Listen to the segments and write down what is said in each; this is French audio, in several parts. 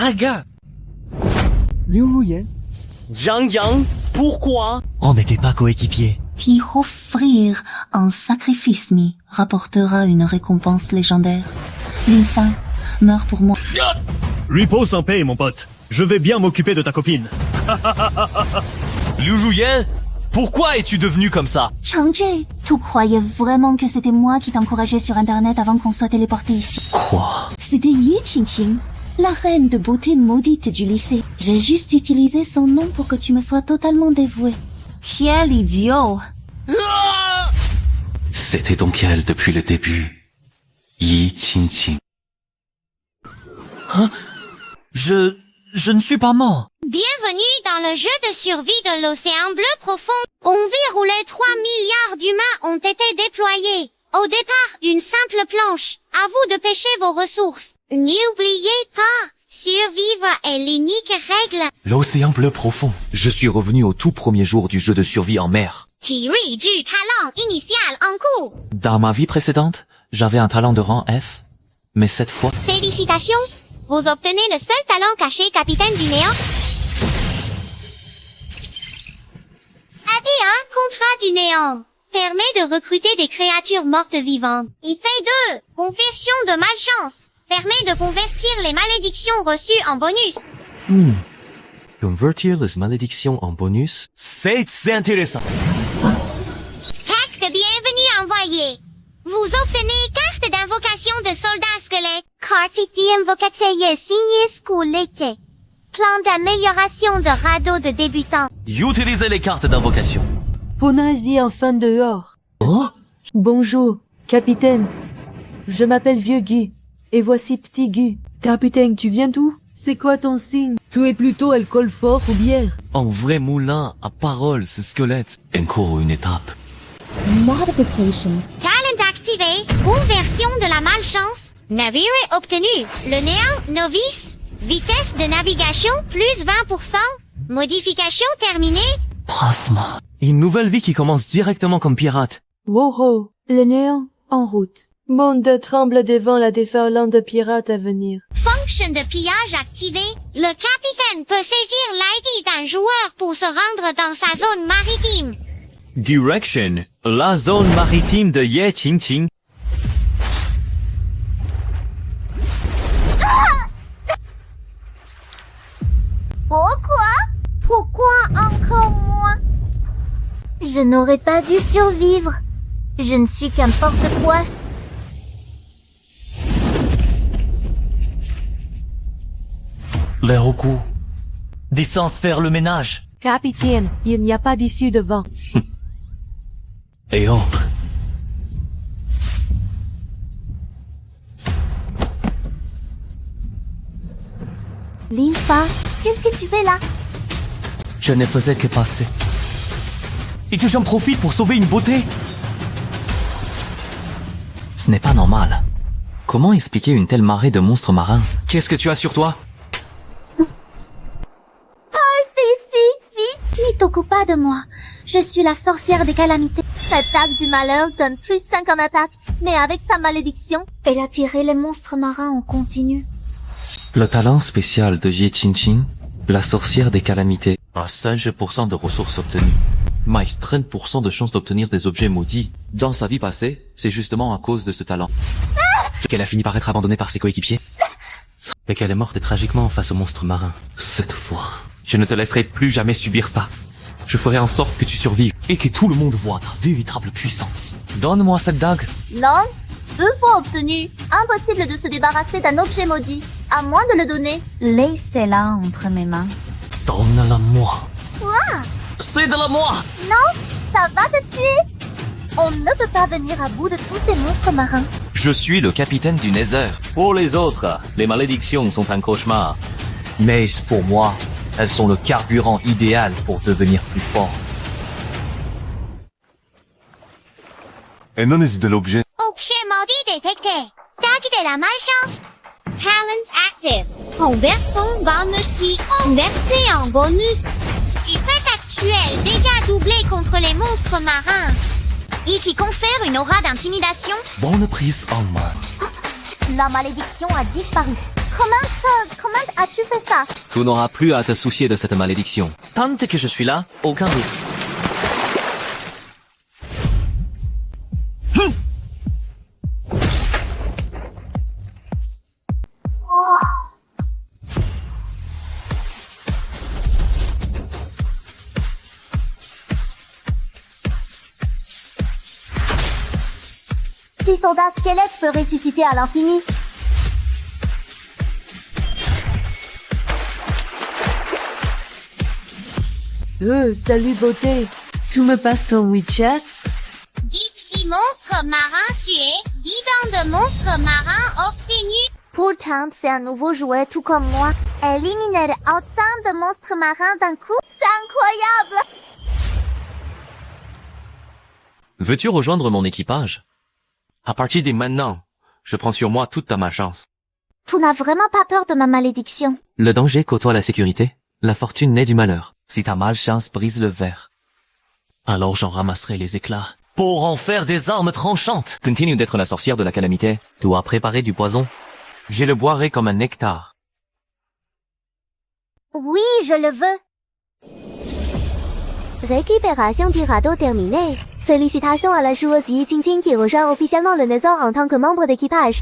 Aga. Liu Ruyan. Zhang Yang, pourquoi? On n'était pas coéquipiers. Puis offrir un sacrifice me rapportera une récompense légendaire. Lin Fang meurt pour moi. Repose en paix, mon pote. Je vais bien m'occuper de ta copine. Liu Juyan, pourquoi es-tu devenu comme ça? Changji, tu croyais vraiment que c'était moi qui t'encourageais sur Internet avant qu'on soit téléporté ici? Quoi? C'était Yi Qingqing, la reine de beauté maudite du lycée. J'ai juste utilisé son nom pour que tu me sois totalement dévoué. Quel idiot! C'était donc elle depuis le début. Yi Qingqing. Hein? Je ne suis pas mort. Bienvenue dans le jeu de survie de l'océan bleu profond. On vit où les 3 milliards d'humains ont été déployés. Au départ, une simple planche. À vous de pêcher vos ressources. N'oubliez pas, survivre est l'unique règle. L'océan bleu profond. Je suis revenu au tout premier jour du jeu de survie en mer. Tirui du talent initial en cours. Dans ma vie précédente, j'avais un talent de rang F. Mais cette fois... Félicitations. Vous obtenez le seul talent caché capitaine du néant. Et un contrat du néant permet de recruter des créatures mortes vivantes. Il fait 2. Conversion de malchance permet de convertir les malédictions reçues en bonus. Convertir les malédictions en bonus? C'est intéressant. Pack de bienvenue envoyé. Vous obtenez carte d'invocation de soldat squelette. Carte d'invocation signée squelette. Plan d'amélioration de radeau de débutant. Utilisez les cartes d'invocation. Ponazi enfin dehors. Oh? Bonjour, capitaine. Je m'appelle Vieux Gu. Et voici Petit Gu. Capitaine, tu viens d'où? C'est quoi ton signe? Tu es plutôt alcool fort ou bière? Un vrai moulin à paroles, ce squelette. Encore une étape. Modification. Talent activé. Conversion de la malchance. Navire obtenu. Le néant novice. Vitesse de navigation plus 20%. Modification terminée. Prasma. Une nouvelle vie qui commence directement comme pirate. Wow, le néant en route. Monde tremble devant la déferlante de pirates à venir. Fonction de pillage activée. Le capitaine peut saisir l'ID d'un joueur pour se rendre dans sa zone maritime. Direction. La zone maritime de Yi Qingqing. Pourquoi encore moi? Je n'aurais pas dû survivre. Je ne suis qu'un porte-poisse. Les recoups. Distance faire le ménage. Capitaine, il n'y a pas d'issue devant. Et autres. Lin Fang, qu'est-ce que tu fais là? Je ne faisais que passer. Et que j'en profite pour sauver une beauté. Ce n'est pas normal. Comment expliquer une telle marée de monstres marins? Qu'est-ce que tu as sur toi? N'y t'occupe pas de moi. Je suis la sorcière des calamités. Cette dague du malheur donne plus 5 en attaque, mais avec sa malédiction, elle attirait les monstres marins en continu. Le talent spécial de Yi Qingqing, la sorcière des calamités, a 5% de ressources obtenues, mais 30% de chances d'obtenir des objets maudits. Dans sa vie passée, c'est justement à cause de ce talent qu'elle a fini par être abandonnée par ses coéquipiers et qu'elle est morte tragiquement face aux monstres marins. Cette fois, je ne te laisserai plus jamais subir ça. Je ferai en sorte que tu survives et que tout le monde voit ta véritable puissance. Donne-moi cette dague. Non, 2 fois obtenu. Impossible de se débarrasser d'un objet maudit, à moins de le donner. Laissez-la entre mes mains. Donne-la-moi. Quoi? C'est de la moi. Non, ça va te tuer. On ne peut pas venir à bout de tous ces monstres marins. Je suis le capitaine du Nether. Pour les autres, les malédictions sont un cauchemar. Mais pour moi, elles sont le carburant idéal pour devenir plus fort. Analyse de l'objet. Objet maudit détecté. Dague de la malchance. Talent active. Conversion bonus qui converser en bonus. Effet actuel. Dégâts doublés contre les monstres marins. Il t'y confère une aura d'intimidation. Bonne prise en main. La malédiction a disparu. Comment as-tu fait ça? Tu n'auras plus à te soucier de cette malédiction. Tant que je suis là, aucun risque. Si soldat squelette peut ressusciter à l'infini. Salut beauté. Tu me passes ton WeChat? Dis petit monstre marin tué, bidon de monstre marin obtenu. Pourtant, c'est un nouveau jouet tout comme moi. Éliminer autant de monstres marins d'un coup, c'est incroyable! Veux-tu rejoindre mon équipage? À partir de maintenant, je prends sur moi toute ta malchance. Tu n'as vraiment pas peur de ma malédiction? Le danger côtoie la sécurité. La fortune naît du malheur. Si ta malchance brise le verre, alors j'en ramasserai les éclats. Pour en faire des armes tranchantes. Continue d'être la sorcière de la calamité. Tu as préparé du poison. Je le boirai comme un nectar. Oui, je le veux. Récupération du radeau terminée. Félicitations à la joueuse Yi Qingqing qui rejoint officiellement le Nésor en tant que membre d'équipage.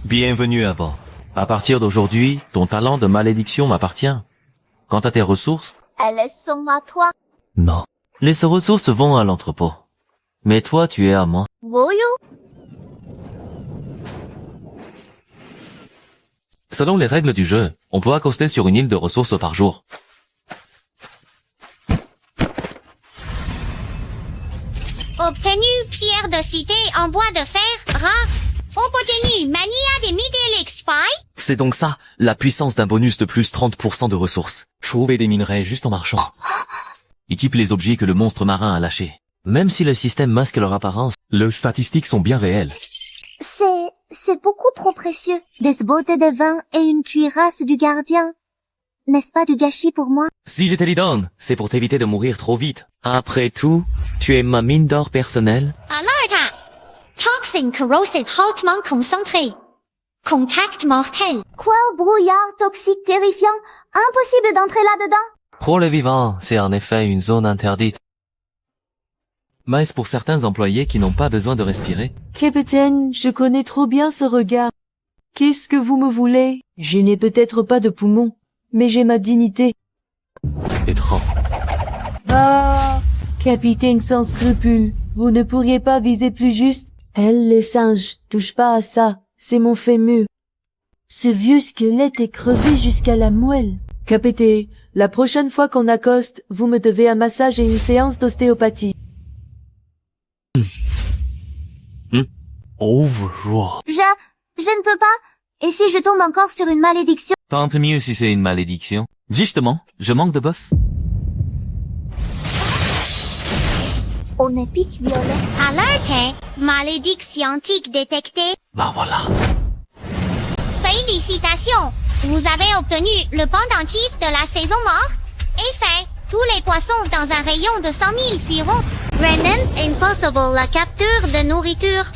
Bienvenue à bord. À partir d'aujourd'hui, ton talent de malédiction m'appartient. Quant à tes ressources, Elles sont à toi. Non. Les ressources vont à l'entrepôt. Mais toi, tu es à moi. Voyou. Selon les règles du jeu, on peut accoster sur une île de ressources par jour. Obtenu pierre de cité en bois de fer rare. Obtenu mania des Middelix Spy. C'est donc ça, la puissance d'un bonus de plus 30% de ressources. Trouver des minerais juste en marchant. Équipe les objets que le monstre marin a lâchés. Même si le système masque leur apparence, leurs statistiques sont bien réelles. C'est beaucoup trop précieux. Des beautés de vin et une cuirasse du gardien. N'est-ce pas du gâchis pour moi? Si je te les donne, c'est pour t'éviter de mourir trop vite. Après tout, tu es ma mine d'or personnelle. Alerte! Toxine corrosive hautement concentré. Contact mortel. Quoi, brouillard toxique terrifiant? Impossible d'entrer là-dedans. Pour les vivants, c'est en effet une zone interdite. Mais pour certains employés qui n'ont pas besoin de respirer. Capitaine, je connais trop bien ce regard. Qu'est-ce que vous me voulez? Je n'ai peut-être pas de poumons, mais j'ai ma dignité. Étrange. Ah, capitaine sans scrupules, vous ne pourriez pas viser plus juste? Elle, les singes, touche pas à ça, c'est mon fémur. Ce vieux squelette est crevé jusqu'à la moelle. Capitaine, la prochaine fois qu'on accoste, vous me devez un massage et une séance d'ostéopathie. Overraw. Je ne peux pas. Et si je tombe encore sur une malédiction? Tant mieux si c'est une malédiction. Justement, je manque de bœuf. On est pique violet. Alerte! Malédiction antique détectée. Ben voilà. Félicitations! Vous avez obtenu le pendentif de la saison morte. Effet! Tous les poissons dans un rayon de 100 000 fuiront. Renan Impossible, la capture de nourriture.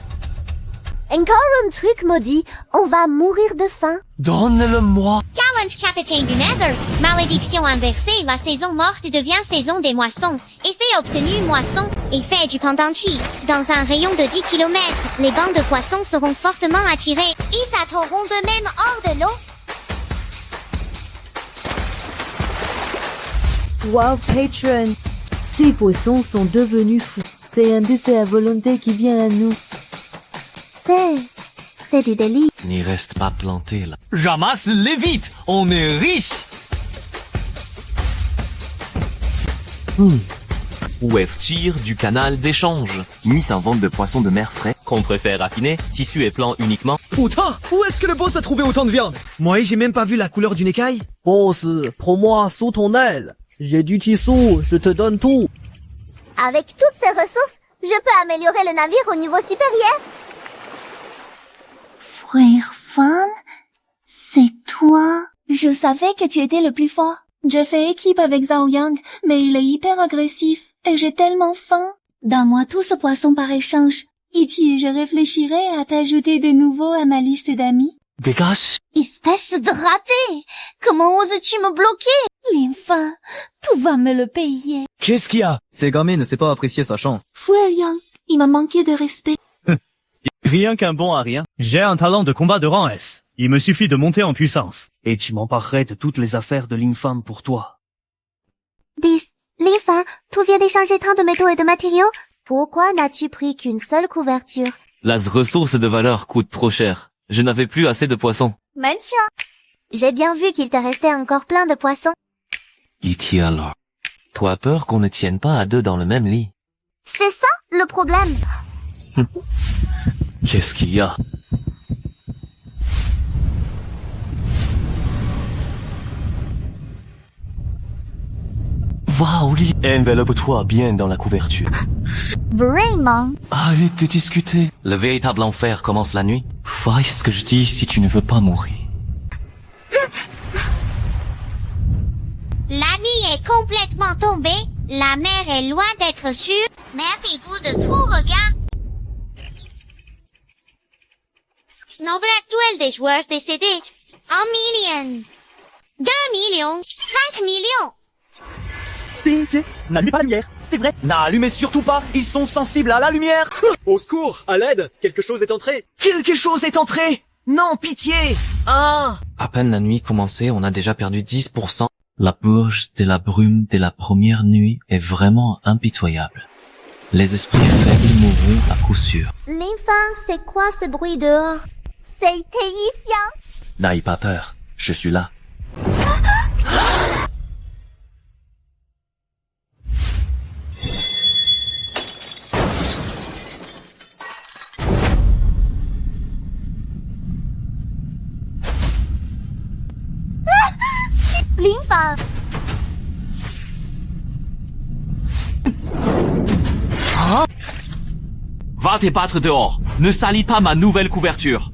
Encore un truc maudit. On va mourir de faim. Donne-le-moi. Challenge Capitaine du Nether. Malédiction inversée, la saison morte devient saison des moissons. Effet obtenu moisson. Effet du pendentif. Dans un rayon de 10 km, les bancs de poissons seront fortement attirés. Ils s'atterront de même hors de l'eau. Wow, patron! Ces poissons sont devenus fous. C'est un buffet à volonté qui vient à nous. C'est du délit. N'y reste pas planté là. Ramasse-les vite. On est riche. Ouverture du canal d'échange. Mise en vente de poissons de mer frais. Contre fer raffiné, tissu et plan uniquement. Putain, où est-ce que le boss a trouvé autant de viande? Moi, j'ai même pas vu la couleur d'une écaille. Boss, prends-moi sous ton aile. J'ai du tissu, je te donne tout. Avec toutes ces ressources, je peux améliorer le navire au niveau supérieur. Frère Fan, c'est toi? Je savais que tu étais le plus fort. Je fais équipe avec Zhao Yang, mais il est hyper agressif et j'ai tellement faim. Donne-moi tout ce poisson par échange. Et je réfléchirai à t'ajouter de nouveau à ma liste d'amis. Dégage. Espèce de raté! Comment oses-tu me bloquer? L'enfant, tu vas me le payer. Qu'est-ce qu'il y a? Segami ne sait pas apprécier sa chance. Frère Yang, il m'a manqué de respect. Rien qu'un bon à rien. J'ai un talent de combat de rang S. Il me suffit de monter en puissance. Et tu m'emparerai de toutes les affaires de l'infâme pour toi. 10. L'enfant, tu viens d'échanger tant de métaux et de matériaux. Pourquoi n'as-tu pris qu'une seule couverture? Las ressources de valeur coûtent trop cher. Je n'avais plus assez de poissons. Mention. J'ai bien vu qu'il te restait encore plein de poissons. Iki alors. Toi peur qu'on ne tienne pas à deux dans le même lit. C'est ça, le problème. Qu'est-ce qu'il y a? Va au lit. Enveloppe-toi bien dans la couverture. Vraiment? Arrête de discuter. Le véritable enfer commence la nuit. Fais ce que je dis si tu ne veux pas mourir. La nuit est complètement tombée, la mer est loin d'être sûre. Méfiez-vous de tout regard. Nombre actuel des joueurs décédés, 1 million, 2 millions, 5 millions. N'allume pas la lumière, c'est vrai. N'allumez surtout pas, ils sont sensibles à la lumière. Au secours, à l'aide, quelque chose est entré. Quelque chose est entré! Non, pitié! Ah! À peine la nuit commencée, on a déjà perdu 10%. La purge de la brume de la première nuit est vraiment impitoyable. Les esprits faibles mourront à coup sûr. L'enfant, c'est quoi ce bruit dehors? C'est terrifiant. N'aie pas peur, je suis là. L'enfant. Va te battre dehors. Ne salis pas ma nouvelle couverture.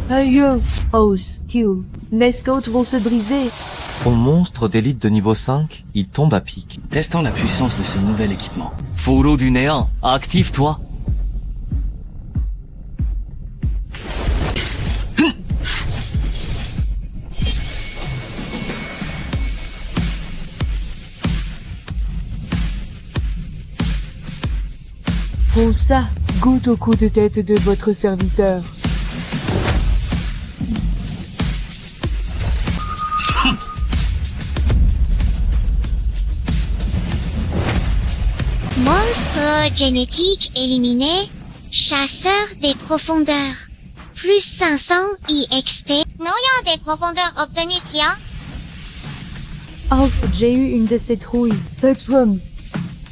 Aïe, oh, Stu. Les côtes vont se briser. Ton monstre d'élite de niveau 5, il tombe à pic. Testons la puissance de ce nouvel équipement. Fourreau du néant, active-toi. Pour ça, goûte au coup de tête de votre serviteur. Monstre génétique éliminé, chasseur des profondeurs. Plus 500 IXP. Noyant des profondeurs obtenues client. Alf, j'ai eu une de ces trouilles. Petrum.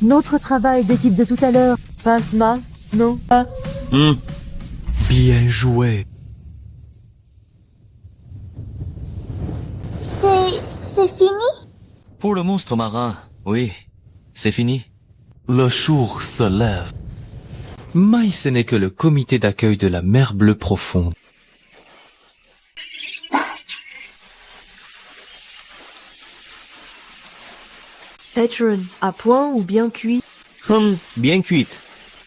Notre travail d'équipe de tout à l'heure passe mal, non? Ah. Bien joué. C'est fini? Pour le monstre marin, oui, c'est fini. Le jour se lève. Mais ce n'est que le comité d'accueil de la mer bleue profonde. Petrum, à point ou bien cuit? Bien cuite.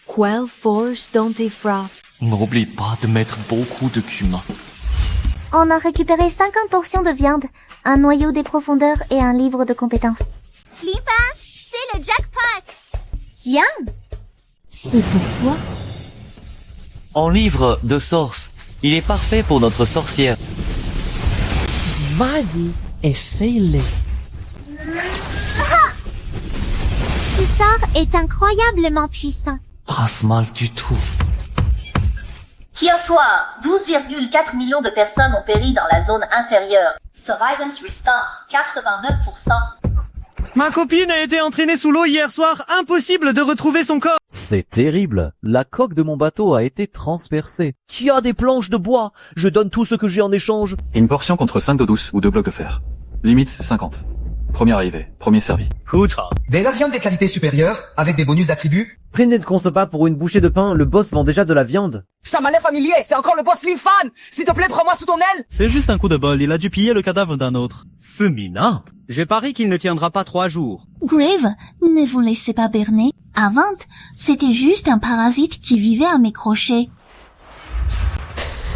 Quelle force dans tes frappes? N'oublie pas de mettre beaucoup de cumin. On a récupéré 50 portions de viande, un noyau des profondeurs et un livre de compétences. L'enfant, c'est le jackpot! Tiens! C'est pour toi? En livre de source, il est parfait pour notre sorcière. Vas-y, essaye-le. Ce sort est incroyablement puissant. Pas mal du tout. Hier soir, 12,4 millions de personnes ont péri dans la zone inférieure. Survivance Restore, 89%. Ma copine a été entraînée sous l'eau hier soir, impossible de retrouver son corps. C'est terrible. La coque de mon bateau a été transpercée. Qui a des planches de bois? Je donne tout ce que j'ai en échange. Une portion contre 5 d'eau douce ou 2 blocs de fer. Limite 50. Premier arrivé, premier servi. De la viande de qualité supérieure, avec des bonus d'attributs. Prenez de conce pas pour une bouchée de pain, le boss vend déjà de la viande. Ça m'a l'air familier, c'est encore le boss Lin Fan. S'il te plaît, prends-moi sous ton aile. C'est juste un coup de bol, il a dû piller le cadavre d'un autre. C'est minable. Je parie qu'il ne tiendra pas 3 jours. Grave, ne vous laissez pas berner. Avant, c'était juste un parasite qui vivait à mes crochets.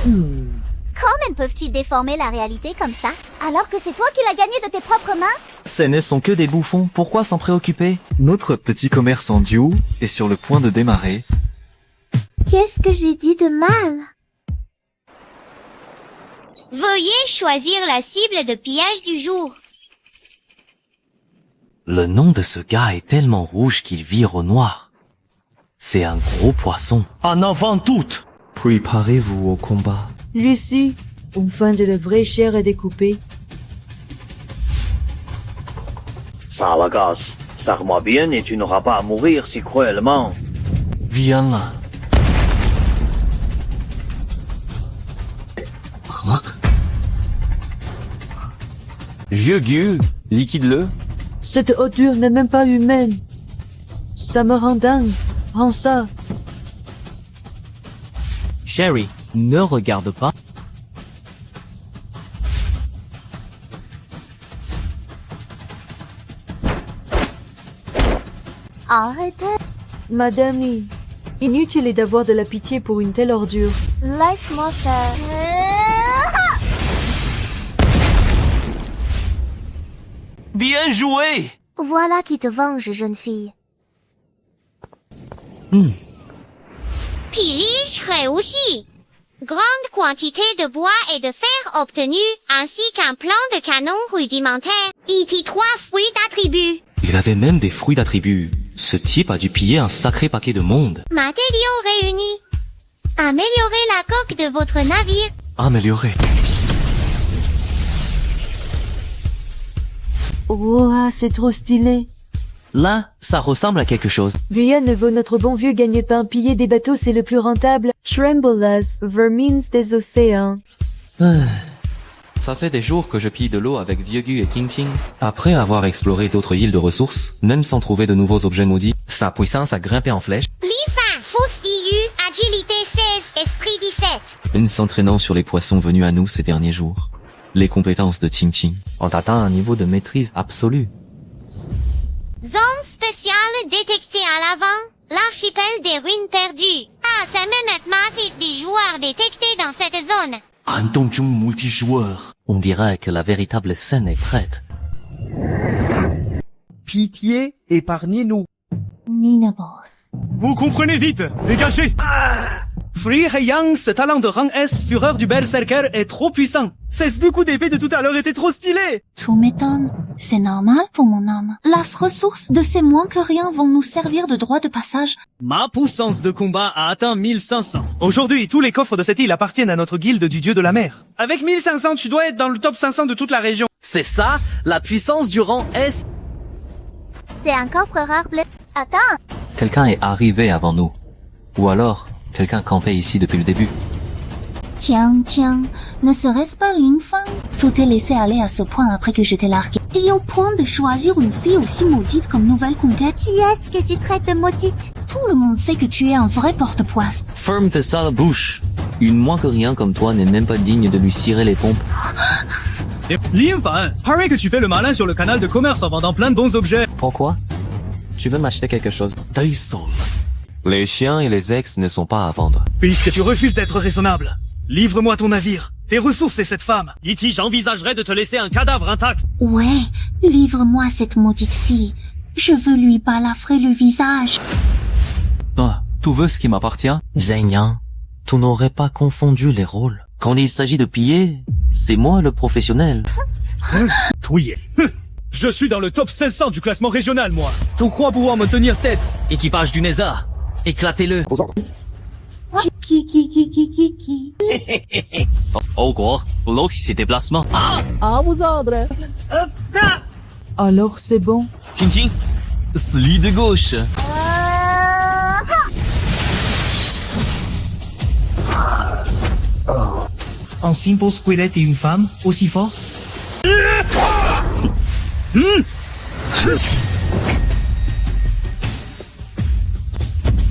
Comment peuvent-ils déformer la réalité comme ça, alors que c'est toi qui l'as gagné de tes propres mains? Ce ne sont que des bouffons, pourquoi s'en préoccuper? Notre petit commerce en duo est sur le point de démarrer. Qu'est-ce que j'ai dit de mal? Veuillez choisir la cible de pillage du jour. Le nom de ce gars est tellement rouge qu'il vire au noir. C'est un gros poisson. En avant toutes! Préparez-vous au combat. Je suis, enfin de la vraie chair à découper. Ça l'agace. Serre-moi bien et tu n'auras pas à mourir si cruellement. Viens là. Vieux gueux, liquide-le. Cette odeur n'est même pas humaine. Ça me rend dingue. Prends ça. Sherry, ne regarde pas. Arrêtez. Madame Lee, inutile d'avoir de la pitié pour une telle ordure. Laisse-moi faire. Bien joué! Voilà qui te venge, jeune fille. Pillage réussi. Grande quantité de bois et de fer obtenus, ainsi qu'un plan de canon rudimentaire. IT 3 fruits d'attributs. Il avait même des fruits d'attributs. Ce type a dû piller un sacré paquet de monde. Matériaux réunis. Améliorez la coque de votre navire. Amélioré. Oh, c'est trop stylé. Là, ça ressemble à quelque chose. Rien ne vaut notre bon vieux gagne-pain. Piller des bateaux, c'est le plus rentable. Trembolas, vermines des océans. Ça fait des jours que je pille de l'eau avec Vieux Gu et King Ting. Après avoir exploré d'autres îles de ressources, même sans trouver de nouveaux objets maudits, sa puissance a grimpé en flèche. Lifa, Fausse IU, Agilité 16, Esprit 17. Une s'entraînant sur les poissons venus à nous ces derniers jours. Les compétences de Ting Ting ont atteint un niveau de maîtrise absolu. Zone spéciale détectée à l'avant, l'archipel des ruines perdues. Ah, c'est menace massif des joueurs détectés dans cette zone. Un donjon multijoueur. On dirait que la véritable scène est prête. Pitié, épargnez-nous. Nina Boss. Vous comprenez vite, dégagez. Free Heiyang, ce talent de rang S, fureur du berserker, est trop puissant. Ces deux coups d'épée de tout à l'heure étaient trop stylés. Tout m'étonne. C'est normal pour mon homme. Las ressources de ces moins que rien vont nous servir de droit de passage. Ma puissance de combat a atteint 1500. Aujourd'hui, tous les coffres de cette île appartiennent à notre guilde du dieu de la mer. Avec 1500, tu dois être dans le top 500 de toute la région. C'est ça, la puissance du rang S. C'est un coffre rare bleu. Attends. Quelqu'un est arrivé avant nous. Ou alors, quelqu'un campait ici depuis le début. Tiens, ne serait-ce pas Lin Fan? Tout est laissé aller à ce point après que j'étais larguée. Et au point de choisir une fille aussi maudite comme nouvelle conquête. Qui est-ce que tu traites de maudite? Tout le monde sait que tu es un vrai porte-poisse. Ferme tes sales bouches. Une moins que rien comme toi n'est même pas digne de lui cirer les pompes. Lin Fan, paraît que tu fais le malin sur le canal de commerce en vendant plein de bons objets. Pourquoi? Tu veux m'acheter quelque chose? Les chiens et les ex ne sont pas à vendre. Puisque tu refuses d'être raisonnable, livre-moi ton navire, tes ressources et cette femme. Iti, j'envisagerais de te laisser un cadavre intact. Ouais, livre-moi cette maudite fille. Je veux lui balafrer le visage. Ah, tu veux ce qui m'appartient? Zheng Yang, tu n'aurais pas confondu les rôles. Quand il s'agit de piller, c'est moi le professionnel. Touillé. Je suis dans le top 500 du classement régional, moi. Tu crois pouvoir me tenir tête? Équipage du Neza, éclatez-le. Qui. Oh quoi, l'autre s'est déplacement. À vos ordres. Alors c'est bon. Ting Ting, celui de gauche. Un simple squelette et une femme, aussi fort?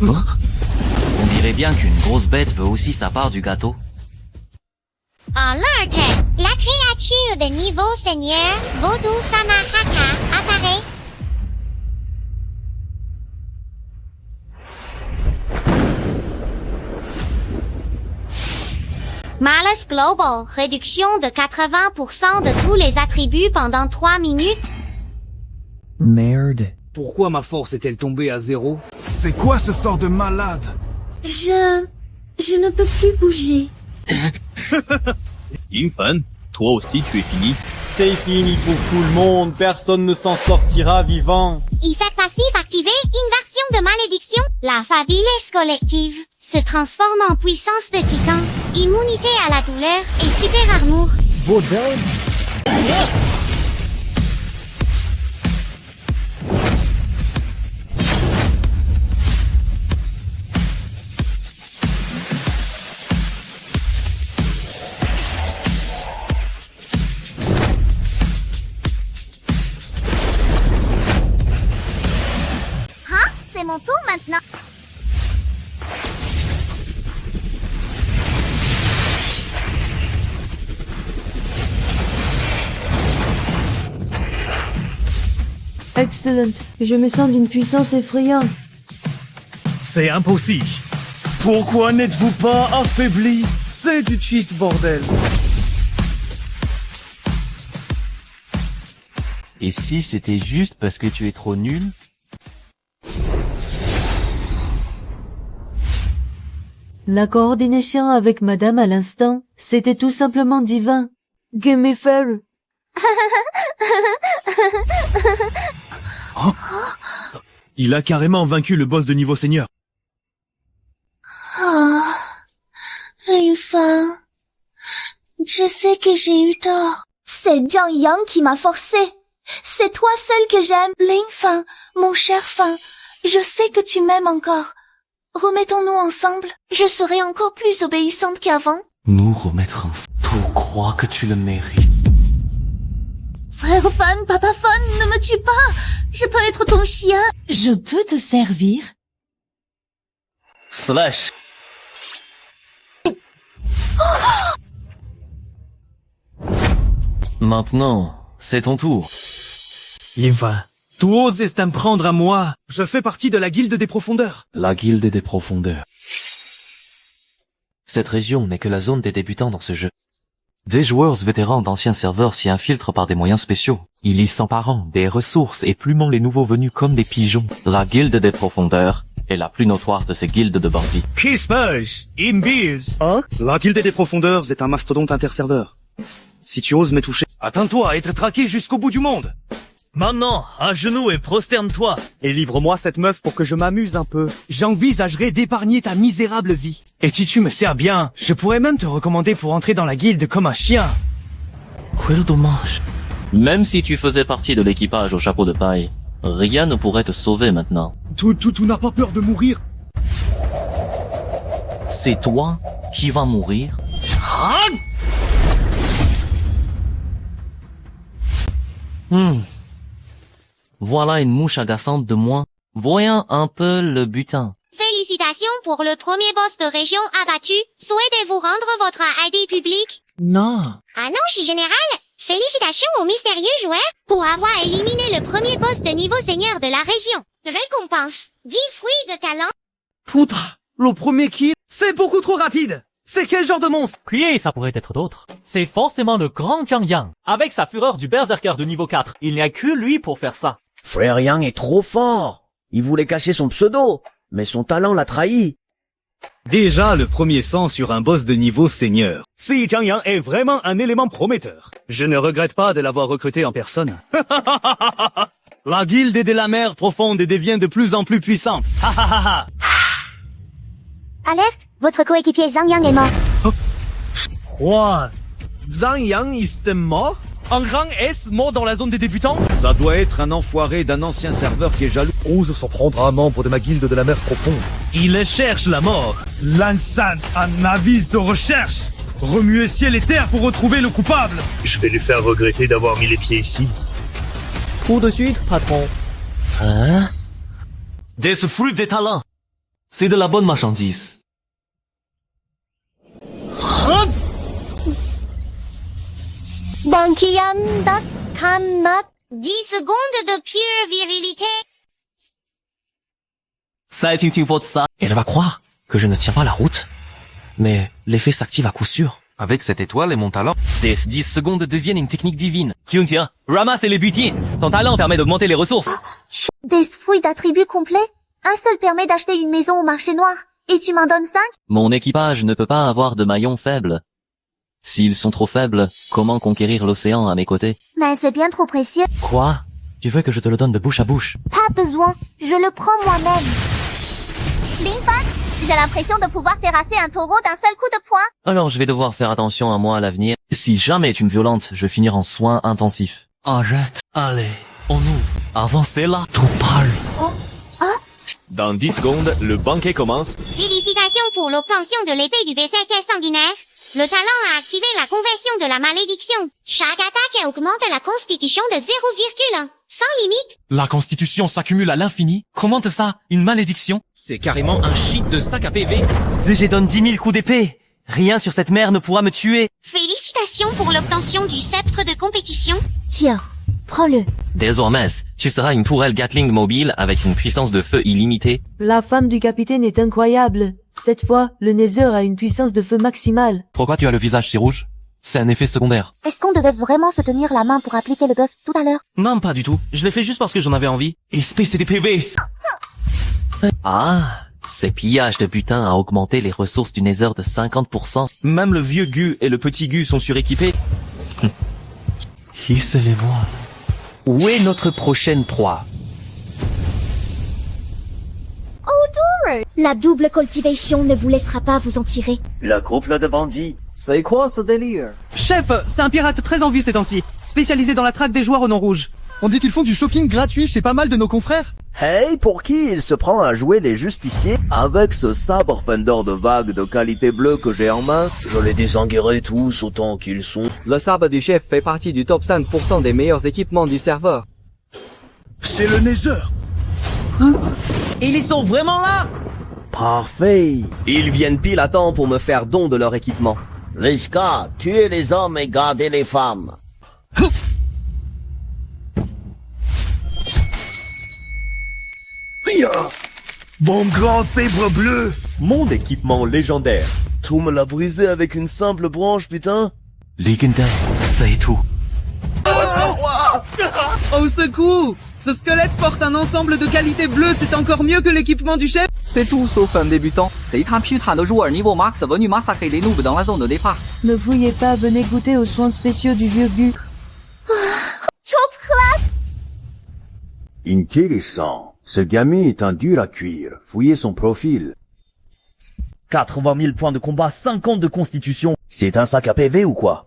On dirait bien qu'une grosse bête veut aussi sa part du gâteau. Alerte! La créature de niveau seigneur, Vodou Samahaka, apparaît. Malus Global, réduction de 80% de tous les attributs pendant 3 minutes. Merde. Pourquoi ma force est-elle tombée à 0? C'est quoi ce sort de malade? Je ne peux plus bouger. Infan, toi aussi tu es fini. C'est fini pour tout le monde, personne ne s'en sortira vivant. Effet passif activé, inversion de malédiction. La fabilis collective se transforme en puissance de titan, immunité à la douleur et super armure. Bordel. C'est mon tour maintenant. Excellent. Je me sens d'une puissance effrayante. C'est impossible. Pourquoi n'êtes-vous pas affaibli? C'est du cheat, bordel. Et si c'était juste parce que tu es trop nul? La coordination avec madame à l'instant, c'était tout simplement divin. Gimme fair. Oh. Il a carrément vaincu le boss de niveau seigneur. Oh, Linfa, je sais que j'ai eu tort. C'est Zhang Yang qui m'a forcé. C'est toi seul que j'aime. Linfa, mon cher Fan, je sais que tu m'aimes encore. Remettons-nous ensemble. Je serai encore plus obéissante qu'avant. Nous remettre ensemble. Tu crois que tu le mérites? Frère Fan, papa Fan, ne me tue pas. Je peux être ton chien. Je peux te servir. Slash. Maintenant, c'est ton tour. Infan, tu oses t'en prendre à moi. Je fais partie de la guilde des profondeurs. La guilde des profondeurs. Cette région n'est que la zone des débutants dans ce jeu. Des joueurs vétérans d'anciens serveurs s'y infiltrent par des moyens spéciaux. Ils y s'emparant des ressources et plumant les nouveaux venus comme des pigeons. La guilde des profondeurs est la plus notoire de ces guildes de bandits. Qui se passe? Imbiz. Hein? La guilde des profondeurs est un mastodonte interserveur. Si tu oses me toucher, attends-toi à être traqué jusqu'au bout du monde. Maintenant, à genoux et prosterne-toi. Et livre-moi cette meuf pour que je m'amuse un peu. J'envisagerais d'épargner ta misérable vie. Et si tu me sers bien, je pourrais même te recommander pour entrer dans la guilde comme un chien. Quel dommage. Même si tu faisais partie de l'équipage au chapeau de paille, rien ne pourrait te sauver maintenant. Tu n'as pas peur de mourir? C'est toi qui vas mourir. Voilà une mouche agaçante de moins. Voyons un peu le butin. Félicitations pour le premier boss de région abattu. Souhaitez-vous rendre votre ID public? Non. Ah non, je suis général. Félicitations au mystérieux joueur pour avoir éliminé le premier boss de niveau seigneur de la région. Récompense. 10 fruits de talent. Putain, le premier kill, c'est beaucoup trop rapide. C'est quel genre de monstre? Qui ça pourrait être d'autre? C'est forcément le grand Zhang Yang. Avec sa fureur du berserker de niveau 4, il n'y a que lui pour faire ça. Frère Yang est trop fort. Il voulait cacher son pseudo, mais son talent l'a trahi. Déjà le premier sang sur un boss de niveau seigneur. Si Zhang Yang est vraiment un élément prometteur. Je ne regrette pas de l'avoir recruté en personne. La guilde est de la mer profonde et devient de plus en plus puissante. Alerte, votre coéquipier Zhang Yang est mort. Quoi? Zhang Yang est mort? Un rang S mort dans la zone des débutants? Ça doit être un enfoiré d'un ancien serveur qui est jaloux. Ose s'en prendre à un membre de ma guilde de la mer profonde. Il cherche la mort. L'Ansan, un avis de recherche. Remuez ciel et terre pour retrouver le coupable. Je vais lui faire regretter d'avoir mis les pieds ici. Tout de suite, patron. Hein? Des fruits des talents. C'est de la bonne marchandise. Bankianda, Kanat, 10 secondes de pure virilité. Ça est une faute ça. Elle va croire que je ne tiens pas la route. Mais l'effet s'active à coup sûr. Avec cette étoile et mon talent, ces 10 secondes deviennent une technique divine. Kyung-tian, ramasse les butiers. Ton talent permet d'augmenter les ressources. Des fruits d'attributs complets? Un seul permet d'acheter une maison au marché noir. Et tu m'en donnes 5? Mon équipage ne peut pas avoir de maillons faibles. S'ils sont trop faibles, comment conquérir l'océan à mes côtés? Mais c'est bien trop précieux. Quoi? Tu veux que je te le donne de bouche à bouche? Pas besoin, je le prends moi-même. Lin-Fan, j'ai l'impression de pouvoir terrasser un taureau d'un seul coup de poing. Alors je vais devoir faire attention à moi à l'avenir. Si jamais tu me violentes, je finirai en soins intensifs. Arrête. Allez, on ouvre. Avancez là, tout parle. Dans 10 secondes, le banquet commence. Félicitations pour l'obtention de l'épée du berserker sanguinaire. Le talent a activé la conversion de la malédiction. Chaque attaque augmente la constitution de 0,1. Sans limite. La constitution s'accumule à l'infini. Comment ça? Une malédiction? C'est carrément un shit de sac à PV. Si je donne 10 000 coups d'épée, rien sur cette mer ne pourra me tuer. Félicitations pour l'obtention du sceptre de compétition. Tiens, prends-le. Désormais, tu seras une tourelle Gatling mobile avec une puissance de feu illimitée. La femme du capitaine est incroyable. Cette fois, le Nether a une puissance de feu maximale. Pourquoi tu as le visage si rouge? C'est un effet secondaire. Est-ce qu'on devait vraiment se tenir la main pour appliquer le buff tout à l'heure? Non, pas du tout. Je l'ai fait juste parce que j'en avais envie. Espèce des PV. Ah, ces pillages de butin a augmenté les ressources du Nether de 50%. Même le vieux Gu et le petit Gu sont suréquipés. Hisse les voiles. Où est notre prochaine proie? La double cultivation ne vous laissera pas vous en tirer. Le couple de bandits. C'est quoi ce délire? Chef, c'est un pirate très en vue ces temps-ci, spécialisé dans la traque des joueurs au nom rouge. On dit qu'ils font du shopping gratuit chez pas mal de nos confrères. Hey, pour qui il se prend à jouer les justiciers? Avec ce sabre fendeur de vague de qualité bleue que j'ai en main, je les désanguerai tous autant qu'ils sont. Le sabre du chef fait partie du top 5% des meilleurs équipements du serveur. C'est le Nether. Ils sont vraiment là? Parfait. Ils viennent pile à temps pour me faire don de leur équipement. Liska, tuez les hommes et gardez les femmes. Bon grand sabre bleu. Mon équipement légendaire. Tout me l'a brisé avec une simple branche, putain. Légendaire, c'est tout. Au secours! Ce squelette porte un ensemble de qualité bleue, c'est encore mieux que l'équipement du chef. C'est tout sauf un débutant. C'est un putain de joueur niveau max venu massacrer des noobs dans la zone de départ. Ne fouillez pas, venez goûter aux soins spéciaux du vieux Gu. Intéressant. Ce gamin est un dur à cuire. Fouillez son profil. 80 000 points de combat, 50 de constitution. C'est un sac à PV ou quoi?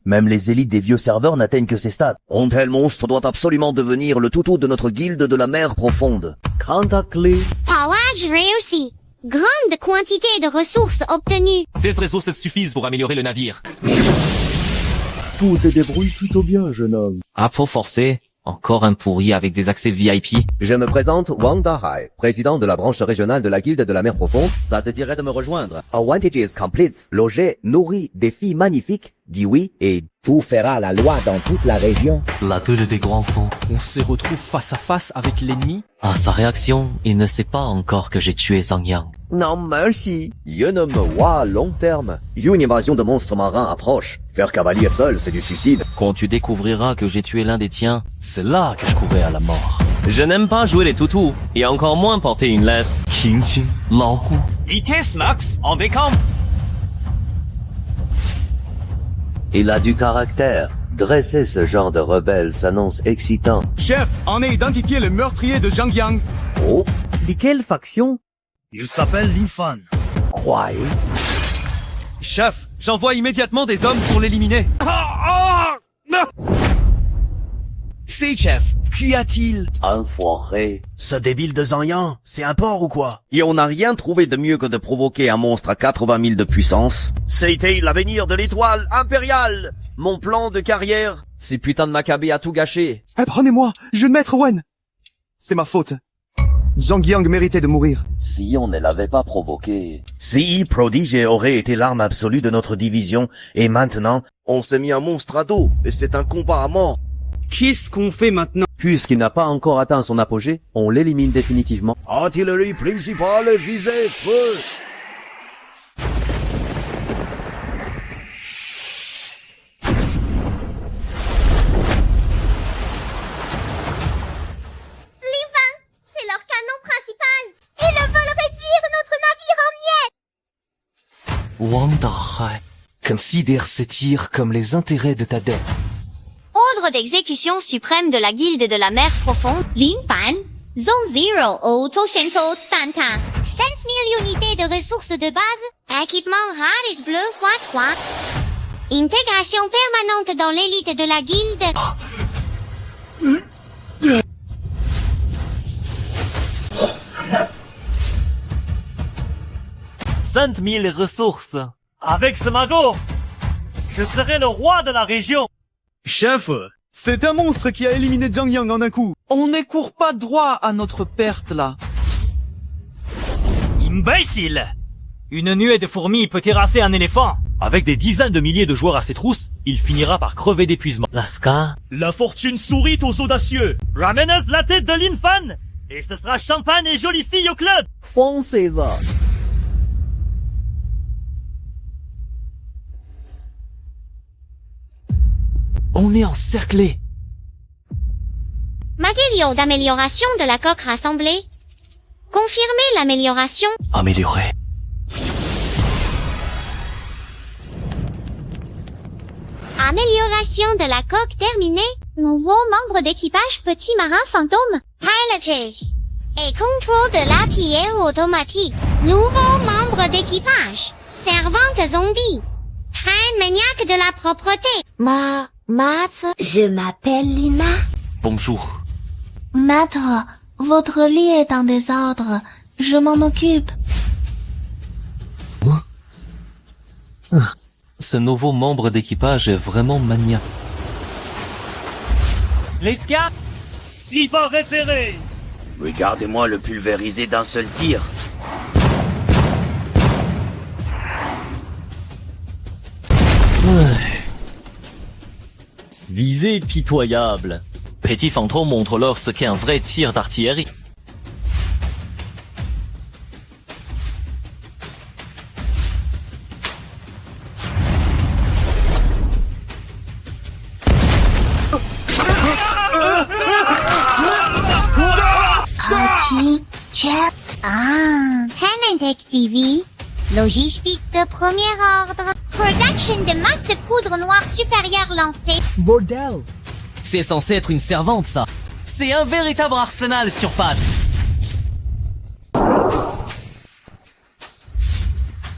Même les élites des vieux serveurs n'atteignent que ces stats. Un tel monstre doit absolument devenir le toutou de notre guilde de la mer profonde. Contactez. Pawage réussi. Grande quantité de ressources obtenues. Ces ressources suffisent pour améliorer le navire. Tout te débrouille plutôt bien, jeune homme. À peau forcée, encore un pourri avec des accès VIP. Je me présente Wang Dahai, président de la branche régionale de la guilde de la mer profonde. Ça te dirait de me rejoindre. Advantages complete, logé, nourri, des filles magnifiques, dis oui et tout fera la loi dans toute la région. La gueule des grands fonds. On se retrouve face à face avec l'ennemi. À sa réaction, il ne sait pas encore que j'ai tué Zhang Yang. Non merci. Je ne me vois à long terme. Une invasion de monstres marins approche. Faire cavalier seul, c'est du suicide. Quand tu découvriras que j'ai tué l'un des tiens, c'est là que je courrai à la mort. Je n'aime pas jouer les toutous, et encore moins porter une laisse. Qingqing, Lao Gu. Vitesse max, on décampe. Il a du caractère. Dresser ce genre de rebelle s'annonce excitant. Chef, on a identifié le meurtrier de Zhang Yang. Oh. De quelle faction? Il s'appelle Lin-Fan. Quoi? Chef, j'envoie immédiatement des hommes pour l'éliminer. C'est chef, qu'y a-t-il? Enfoiré. Ce débile de Zhang Yang, c'est un porc ou quoi? Et on n'a rien trouvé de mieux que de provoquer un monstre à 80 000 de puissance. C'était l'avenir de l'étoile impériale. Mon plan de carrière, Ces putains de Maccabées a tout gâché. Apprenez-moi, jeune maître Wen. C'est ma faute. Zhang Yang méritait de mourir. Si on ne l'avait pas provoqué. Si Prodige aurait été l'arme absolue de notre division, et maintenant, on s'est mis un monstre à dos, et c'est un combat à mort. Qu'est-ce qu'on fait maintenant? Puisqu'il n'a pas encore atteint son apogée, on l'élimine définitivement. Artillerie principale visée, feu! Wang Dahai considère ces tirs comme les intérêts de ta dette. Ordre d'exécution suprême de la guilde de la mer profonde. Lin Fan. Zone 0 Auto Shentou Stanta. 5000 unités de ressources de base. Équipement rare bleu x3. Intégration permanente dans l'élite de la guilde. 5000 ressources. Avec ce magot, je serai le roi de la région. Chef, c'est un monstre qui a éliminé Zhang Yang en un coup. On ne court pas droit à notre perte, là. Imbécile! Une nuée de fourmis peut terrasser un éléphant. Avec des dizaines de milliers de joueurs à ses trousses, il finira par crever d'épuisement. Lascar, la fortune sourit aux audacieux. Ramène-nous la tête de Lin Fan, et ce sera champagne et jolies filles au club. Pensez-en. on est encerclé. Matériaux d'amélioration de la coque rassemblée. Confirmer l'amélioration. Améliorer. Amélioration de la coque terminée. Nouveau membre d'équipage petit marin fantôme. Piloté. Et contrôle de l'atelier automatique. Nouveau membre d'équipage. Servante zombie. Train maniaque de la propreté. Maître, je m'appelle Lina. Bonjour. Maître, votre lit est en désordre. Je m'en occupe. Ce nouveau membre d'équipage est vraiment maniaque. L'escap, cible repéré. Regardez-moi le pulvériser d'un seul tir. Visée pitoyable. Petit fantôme montre-leur ce qu'est un vrai tir d'artillerie. Penentech TV. Logistique de premier ordre. Production de masse de poudre noire supérieure lancée. Bordel. C'est censé être une servante, ça. C'est un véritable arsenal sur pattes.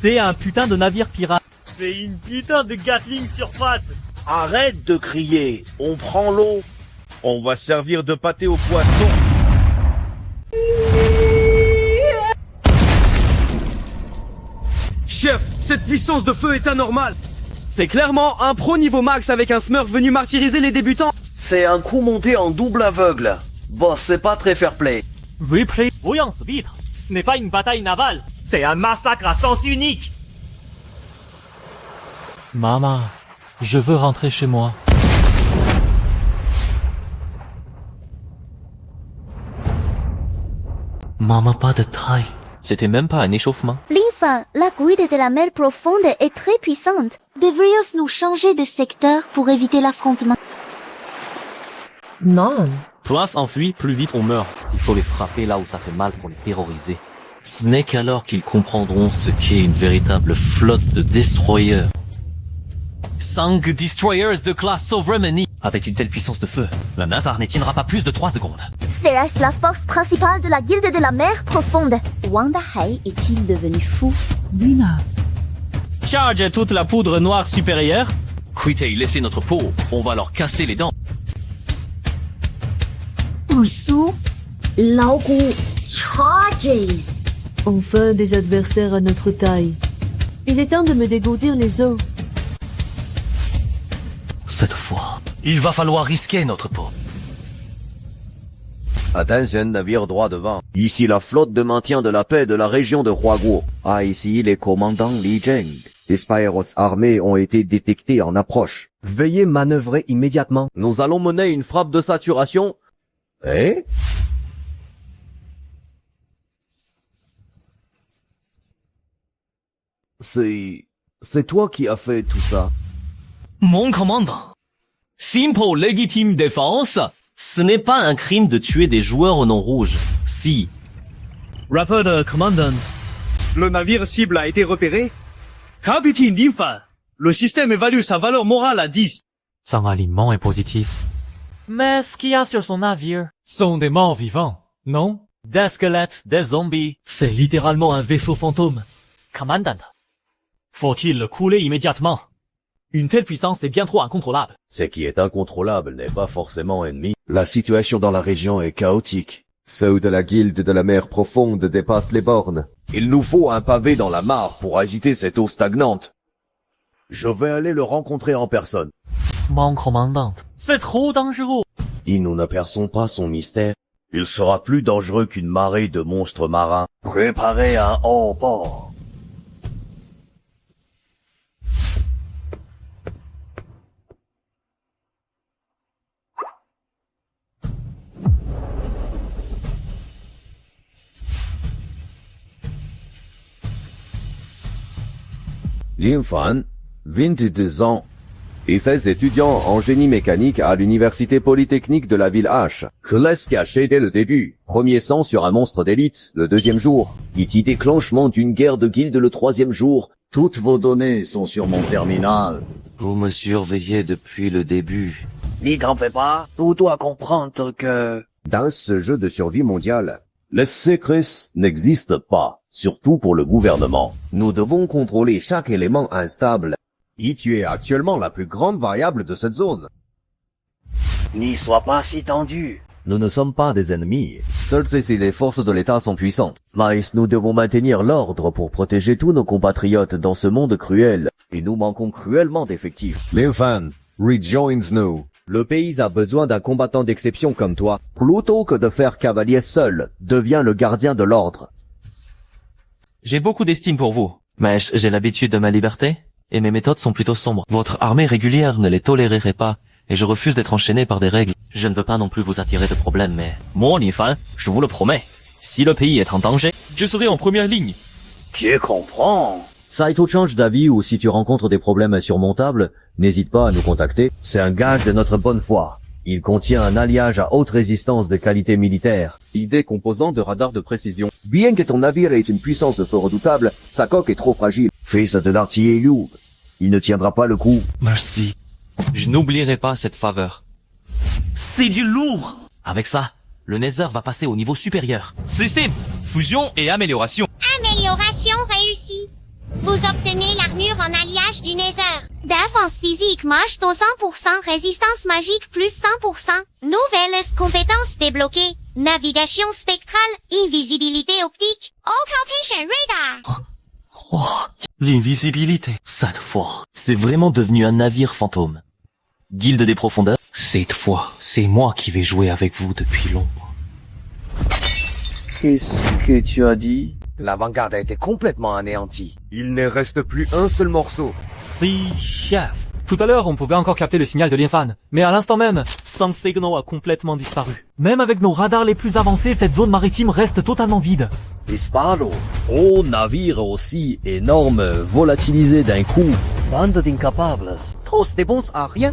C'est un putain de navire pirate. C'est une putain de Gatling sur pattes. Arrête de crier, on prend l'eau. On va servir de pâté aux poissons. Chef, cette puissance de feu est anormale. C'est clairement un pro niveau max avec un smurf venu martyriser les débutants. C'est un coup monté en double aveugle. Boss, c'est pas très fair-play. Replay. Voyance vitre. Ce n'est pas une bataille navale. C'est un massacre à sens unique. Maman, je veux rentrer chez moi. Maman, pas de taille. C'était même pas un échauffement. Linfa, la guilde de la mer profonde est très puissante. Devrions-nous changer de secteur pour éviter l'affrontement? Non. Plus on fuit, plus vite on meurt. Il faut les frapper là où ça fait mal pour les terroriser. Ce n'est qu'alors qu'ils comprendront ce qu'est une véritable flotte de destroyers. 5 destroyers de classe Sovereignty. Avec une telle puissance de feu, la NASA ne tiendra pas plus de 3 secondes. Serait-ce la force principale de la guilde de la mer profonde? Wang Dahai est-il devenu fou? Lina. Charge toute la poudre noire supérieure. Quittez, laissez notre peau. On va leur casser les dents. Usu, Laogu, charges. Enfin des adversaires à notre taille. Il est temps de me dégourdir les os. Cette fois, Il va falloir risquer notre peau. Attention, navire droit devant. Ici la flotte de maintien de la paix de la région de Huaguo. Ah, ici les commandants Li Zheng. Des Spyros armés ont été détectés en approche. Veuillez manœuvrer immédiatement. Nous allons mener une frappe de saturation. Eh? C'est toi qui as fait tout ça. Mon commandant. Simple légitime défense. Ce n'est pas un crime de tuer des joueurs au nom rouge. Si. Rapport de commandant. Le navire cible a été repéré. Capitaine Linfan. Le système évalue sa valeur morale à 10. Son alignement est positif. Mais ce qu'il y a sur son navire sont des morts vivants, non? Des squelettes, des zombies. C'est littéralement un vaisseau fantôme. Commandant. Faut-il le couler immédiatement? Une telle puissance est bien trop incontrôlable. Ce qui est incontrôlable n'est pas forcément ennemi. La situation dans la région est chaotique. Ceux de la guilde de la mer profonde dépassent les bornes. Il nous faut un pavé dans la mare pour agiter cette eau stagnante. Je vais aller le rencontrer en personne. Mon commandant, c'est trop dangereux. Et nous n'aperçons pas son mystère. Il sera plus dangereux qu'une marée de monstres marins. Préparez un hors-bord. Linfan, 22 ans, et 16 étudiants en génie mécanique à l'université polytechnique de la ville H. Je laisse cacher dès le début. Premier sang sur un monstre d'élite, le 2e jour. Petit déclenchement d'une guerre de guilde le 3e jour. Toutes vos données sont sur mon terminal. Vous me surveillez depuis le début. N'y t'en fais pas, tu dois comprendre que... Dans ce jeu de survie mondiale, Les secrets n'existent pas, surtout pour le gouvernement. nous devons contrôler chaque élément instable. Et tu es actuellement la plus grande variable de cette zone. N'y sois pas si tendu. Nous ne sommes pas des ennemis. Seules si les forces de l'État sont puissantes. Mais nous devons maintenir l'ordre pour protéger tous nos compatriotes dans ce monde cruel. Et nous manquons cruellement d'effectifs. Linfan, rejoins nous. Le pays a besoin d'un combattant d'exception comme toi. Plutôt que de faire cavalier seul, deviens le gardien de l'ordre. J'ai beaucoup d'estime pour vous, mais j'ai l'habitude de ma liberté, et mes méthodes sont plutôt sombres. Votre armée régulière ne les tolérerait pas, et je refuse d'être enchaîné par des règles. Je ne veux pas non plus vous attirer de problèmes, mais... Moi, Linfan, je vous le promets. Si le pays est en danger, je serai en première ligne. Je comprends. Saito change d'avis ou si tu rencontres des problèmes insurmontables, n'hésite pas à nous contacter. C'est un gage de notre bonne foi. Il contient un alliage à haute résistance de qualité militaire. Idée composant de radars de précision. Bien que ton navire ait une puissance de feu redoutable, sa coque est trop fragile. Fils de l'artiller lourd. Il ne tiendra pas le coup. Merci. Je n'oublierai pas cette faveur. C'est du lourd! Avec ça, le Nether va passer au niveau supérieur. Système, fusion et amélioration. Amélioration réussie. Vous obtenez l'armure en alliage du Nether. Défense physique mage taux 100%, résistance magique plus 100%. Nouvelles compétences débloquées. Navigation spectrale, invisibilité optique, occultation radar. Oh, l'invisibilité. Cette fois, c'est vraiment devenu un navire fantôme. Guilde des profondeurs. Cette fois, c'est moi qui vais jouer avec vous depuis l'ombre. Qu'est-ce que tu as dit? L'avant-garde a été complètement anéantie. Il ne reste plus un seul morceau. Si, chef. Tout à l'heure, on pouvait encore capter le signal de Linfan, mais à l'instant même, son signal a complètement disparu. Même avec nos radars les plus avancés, cette zone maritime reste totalement vide. Disparo. Oh, navire aussi énorme, volatilisé d'un coup. Bande d'incapables. Tous des bons à rien.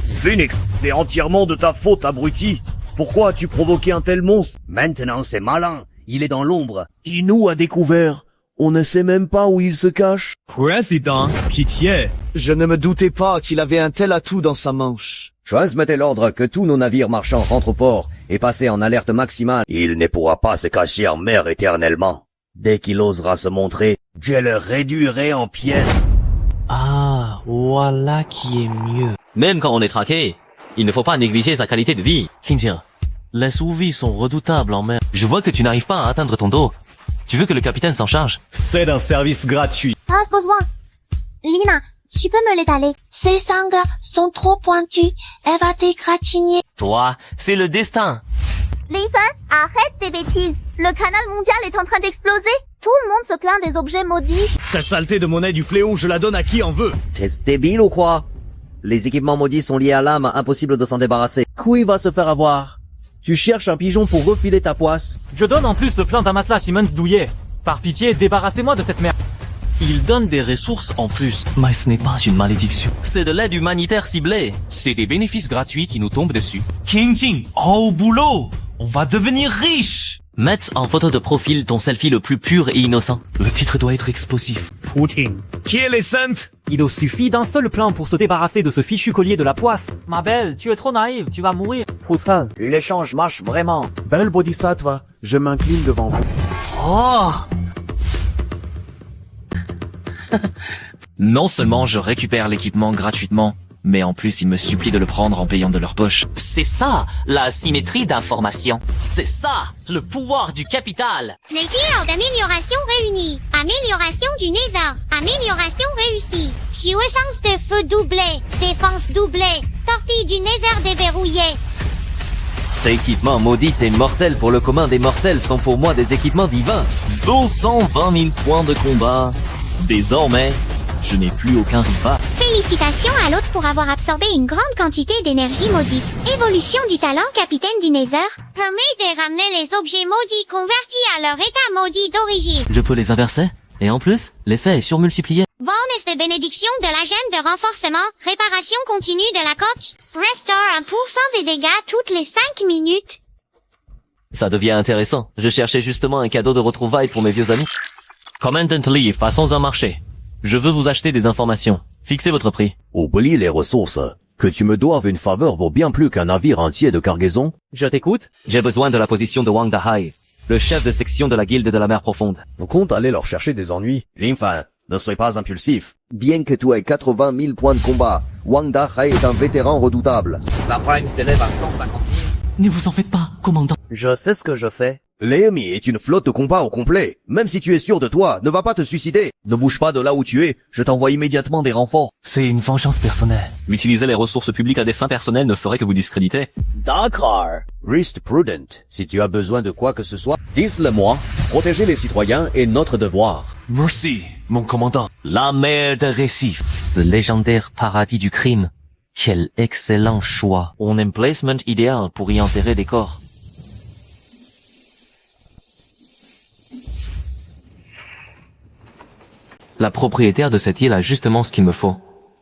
Phoenix, c'est entièrement de ta faute, abruti. Pourquoi as-tu provoqué un tel monstre? Maintenant, c'est malin. Il est dans l'ombre. Il nous a découvert. On ne sait même pas où il se cache. Président, pitié. Je ne me doutais pas qu'il avait un tel atout dans sa manche. Transmettez l'ordre que tous nos navires marchands rentrent au port et passez en alerte maximale. Il ne pourra pas se cacher en mer éternellement. Dès qu'il osera se montrer, je le réduirai en pièces. Ah, voilà qui est mieux. Même quand on est traqué, il ne faut pas négliger sa qualité de vie. Tiens, les sous-vies sont redoutables en mer. Je vois que tu n'arrives pas à atteindre ton dos. Tu veux que le capitaine s'en charge? C'est un service gratuit. Pas besoin. Lina, tu peux me l'étaler. Ces sangs sont trop pointues. Elle va t'égratigner. Toi, c'est le destin. Linfen, arrête tes bêtises. Le canal mondial est en train d'exploser. Tout le monde se plaint des objets maudits. Cette saleté de monnaie du fléau, je la donne à qui en veut. T'es débile ou quoi? Les équipements maudits sont liés à l'âme, impossible de s'en débarrasser. Qui va se faire avoir? Tu cherches un pigeon pour refiler ta poisse. Je donne en plus le plan d'un matelas Simmons douillet. Par pitié, débarrassez-moi de cette merde. Il donne des ressources en plus, mais ce n'est pas une malédiction. C'est de l'aide humanitaire ciblée. C'est des bénéfices gratuits qui nous tombent dessus. Qingjing, au boulot! On va devenir riche! Mets en photo de profil ton selfie le plus pur et innocent. Le titre doit être explosif. Poutine. Qui est les saintes? Il nous suffit d'un seul plan pour se débarrasser de ce fichu collier de la poisse. Ma belle, tu es trop naïve, tu vas mourir. Putain. L'échange marche vraiment. Belle bodhisattva, je m'incline devant vous. Oh! Non seulement je récupère l'équipement gratuitement, mais en plus ils me supplient de le prendre en payant de leur poche. C'est ça, la symétrie d'information. C'est ça, le pouvoir du capital. Les tirs d'amélioration réunis. Amélioration du Nether. Amélioration réussie. Puissance de feu doublée. Défense doublée. Torpille du Nether déverrouillée. Ces équipements maudits et mortels pour le commun des mortels sont pour moi des équipements divins. 220 000 points de combat. Désormais, je n'ai plus aucun rival. Félicitations à l'autre pour avoir absorbé une grande quantité d'énergie maudite. Évolution du talent capitaine du Nether permet de ramener les objets maudits convertis à leur état maudit d'origine. Je peux les inverser, et en plus, l'effet est surmultiplié. Bonus de bénédiction de la gemme de renforcement. Réparation continue de la coque. Restore 1% des dégâts toutes les 5 minutes. Ça devient intéressant. Je cherchais justement un cadeau de retrouvailles pour mes vieux amis. Commandant Lee, façons un marché. Je veux vous acheter des informations. Fixez votre prix. Oublie les ressources. Que tu me doives une faveur vaut bien plus qu'un navire entier de cargaison. Je t'écoute. J'ai besoin de la position de Wang Dahai, le chef de section de la guilde de la mer profonde. On compte aller leur chercher des ennuis. Linfen, ne sois pas impulsif. Bien que tu aies 80 000 points de combat, Wang Dahai est un vétéran redoutable. Sa prime s'élève à 150 000. Ne vous en faites pas, commandant. Je sais ce que je fais. L'ennemi est une flotte de combat au complet. Même si tu es sûr de toi, ne va pas te suicider. Ne bouge pas de là où tu es, je t'envoie immédiatement des renforts. C'est une vengeance personnelle. Utiliser les ressources publiques à des fins personnelles ne ferait que vous discréditer. D'accord. Reste prudent. Si tu as besoin de quoi que ce soit, dis-le-moi. Protéger les citoyens est notre devoir. Merci, mon commandant. La mer de Récif. Ce légendaire paradis du crime. Quel excellent choix. On emplacement idéal pour y enterrer des corps. La propriétaire de cette île a justement ce qu'il me faut.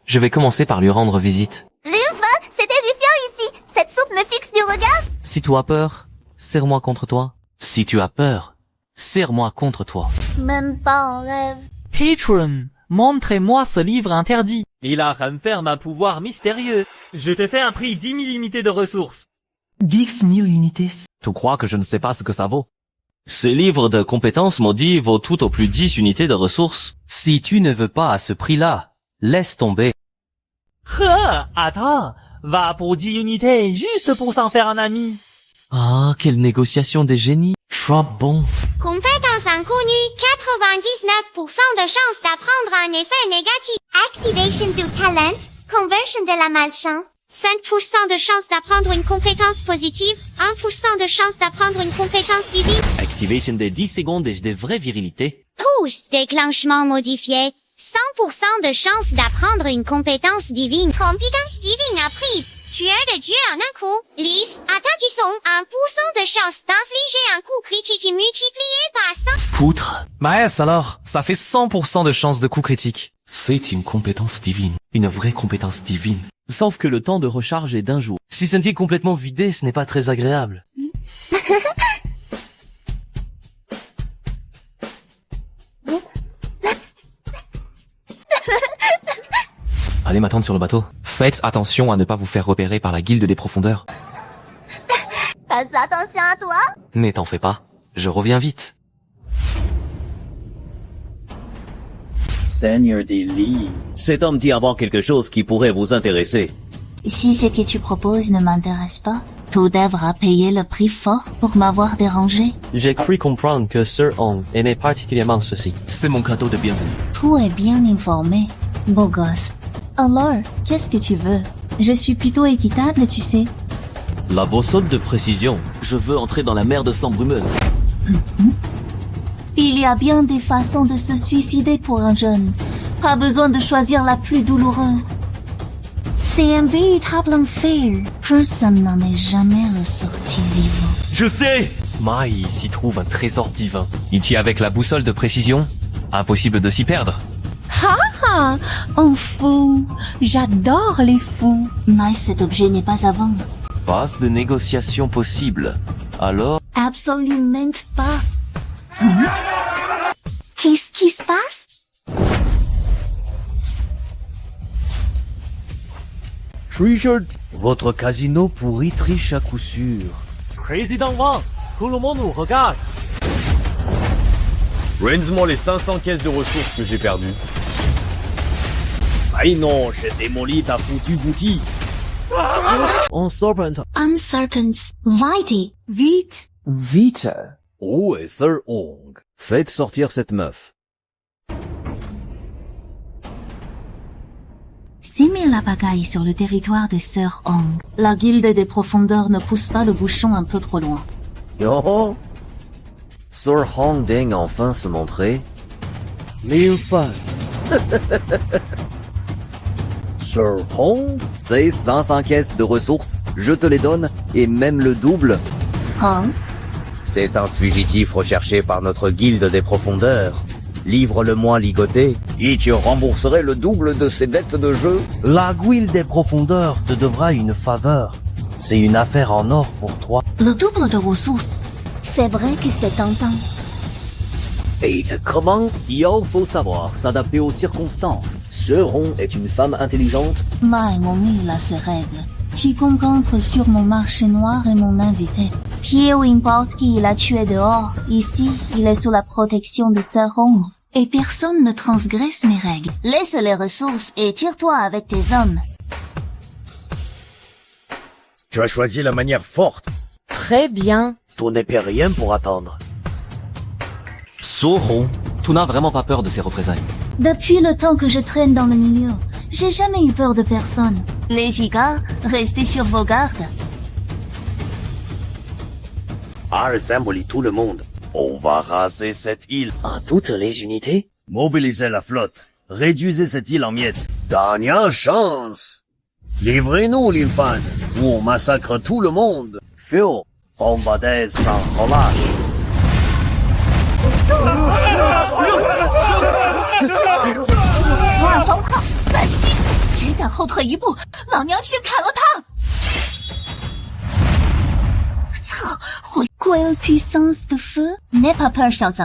Je vais commencer par lui rendre visite. Linfen, c'est terrifiant ici. Cette soupe me fixe du regard. Si tu as peur, serre-moi contre toi. Si tu as peur, serre-moi contre toi. Même pas en rêve. Patron, montrez-moi ce livre interdit. Il a renferme un pouvoir mystérieux. Je te fais un prix 10 000 unités de ressources. 10 000 unités. Tu crois que je ne sais pas ce que ça vaut? Ces livres de compétences maudits vaut tout au plus 10 unités de ressources. Si tu ne veux pas à ce prix-là, laisse tomber. Attends, va pour 10 unités, juste pour s'en faire un ami. Ah, quelle négociation des génies. Trop bon. Compétence inconnue, 99% de chance d'apprendre un effet négatif. Activation du talent, conversion de la malchance. 5% de chance d'apprendre une compétence positive, 1% de chance d'apprendre une compétence divine. Activation des 10 secondes et de vraie virilité. Tous déclenchements modifiés, 100% de chance d'apprendre une compétence divine. Compétence divine apprise. Tueur de Dieu en un coup. Lisse, attaque qui sont 1% de chance d'infliger un coup critique multiplié par 100. Poutre. Maes alors, ça fait 100% de chance de coup critique. C'est une compétence divine. Une vraie compétence divine. Sauf que le temps de recharge est d'1 jour. Si ce n'est complètement vidé, ce n'est pas très agréable. Allez m'attendre sur le bateau. Faites attention à ne pas vous faire repérer par la guilde des profondeurs. Fais attention à toi. Ne t'en fais pas. Je reviens vite. Seigneur des lits. Cet homme dit avant quelque chose qui pourrait vous intéresser. Si ce que tu proposes ne m'intéresse pas, tu devras payer le prix fort pour m'avoir dérangé. J'ai cru comprendre que Sir Hong aimait particulièrement ceci. C'est mon cadeau de bienvenue. Tu es bien informé, beau gosse. Alors, qu'est-ce que tu veux? Je suis plutôt équitable, tu sais. La boussole de précision. Je veux entrer dans la mer de sang brumeuse. Il y a bien des façons de se suicider pour un jeune. Pas besoin de choisir la plus douloureuse. C'est un véritable enfer. Personne n'en est jamais ressorti vivant. Je sais! Mai s'y trouve un trésor divin. Ici avec la boussole de précision, impossible de s'y perdre. Ah, un fou. J'adore les fous. Mais cet objet n'est pas à vendre. Pas de négociation possible. Alors, Absolument pas. Qu'est-ce qui se passe? Richard, votre casino pourri triche à coup sûr. Président Wang, tout le monde nous regarde. Rends-moi les 500 caisses de ressources que j'ai perdues. Ah non, j'ai démoli ta foutue boutique. On serpent. Un serpents. Vite. Vite. Oh, et Sir Hong. Faites sortir cette meuf. 6000 la pagaille sur le territoire de Sir Hong. La guilde des profondeurs ne pousse pas le bouchon un peu trop loin. Yo. Sir Hong daigne enfin se montrer. Liu Fan. Sir Hong, c'est 500 caisses de ressources, je te les donne, et même le double. Hein? C'est un fugitif recherché par notre guilde des profondeurs. Livre-le-moi ligoté. Et tu rembourserais le double de ses dettes de jeu. La guilde des profondeurs te devra une faveur. C'est une affaire en or pour toi. Le double de ressources. C'est vrai que c'est tentant. Et comment? Il faut savoir s'adapter aux circonstances. Sir Hong est une femme intelligente. Mais mon île a ses règles. Quiconque entre sur mon marché noir est mon invité. Peu importe qui il a tué dehors, ici, il est sous la protection de Sir Hong. Et personne ne transgresse mes règles. Laisse les ressources et tire-toi avec tes hommes. Tu as choisi la manière forte. Très bien. Tout n'est pas rien pour attendre. Sauron, tu n'as vraiment pas peur de ces représailles. Depuis le temps que je traîne dans le milieu, j'ai jamais eu peur de personne. Les gars, restez sur vos gardes. Rassemblez tout le monde. On va raser cette île. À toutes les unités? Mobilisez la flotte. Réduisez cette île en miettes. Dernière chance. Livrez-nous, l'Infan, ou on massacre tout le monde. Phil, bombardez sans relâche. 乱风炮，反击！谁敢后退一步，老娘先砍了他！操！Quelle puissance de feu! N'aie pas peur, 小子。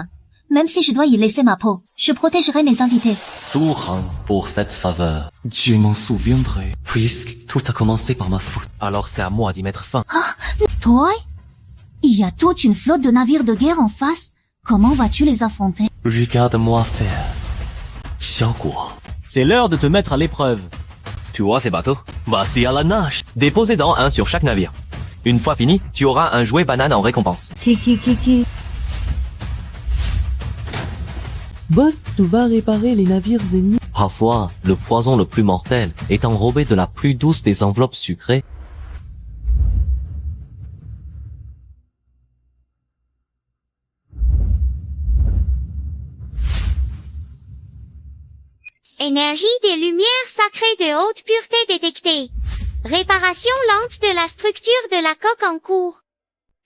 Même si je dois y laisser ma peau, je protégerai mes invités. Sauron, pour cette faveur. Je m'en souviendrai, puisque tout a commencé par ma faute. Alors c'est à moi d'y mettre fin. Ah, toi? Il y a toute une flotte de navires de guerre en face. Comment vas-tu les affronter? Regarde-moi faire. Xiaoguo. C'est l'heure de te mettre à l'épreuve. Tu vois ces bateaux? Bah c'est à la nage. Déposez-en un sur chaque navire. Une fois fini, tu auras un jouet banane en récompense. Kiki. Boss, tu vas réparer les navires ennemis. Parfois, le poison le plus mortel est enrobé de la plus douce des enveloppes sucrées. Énergie des lumières sacrées de haute pureté détectée. Réparation lente de la structure de la coque en cours.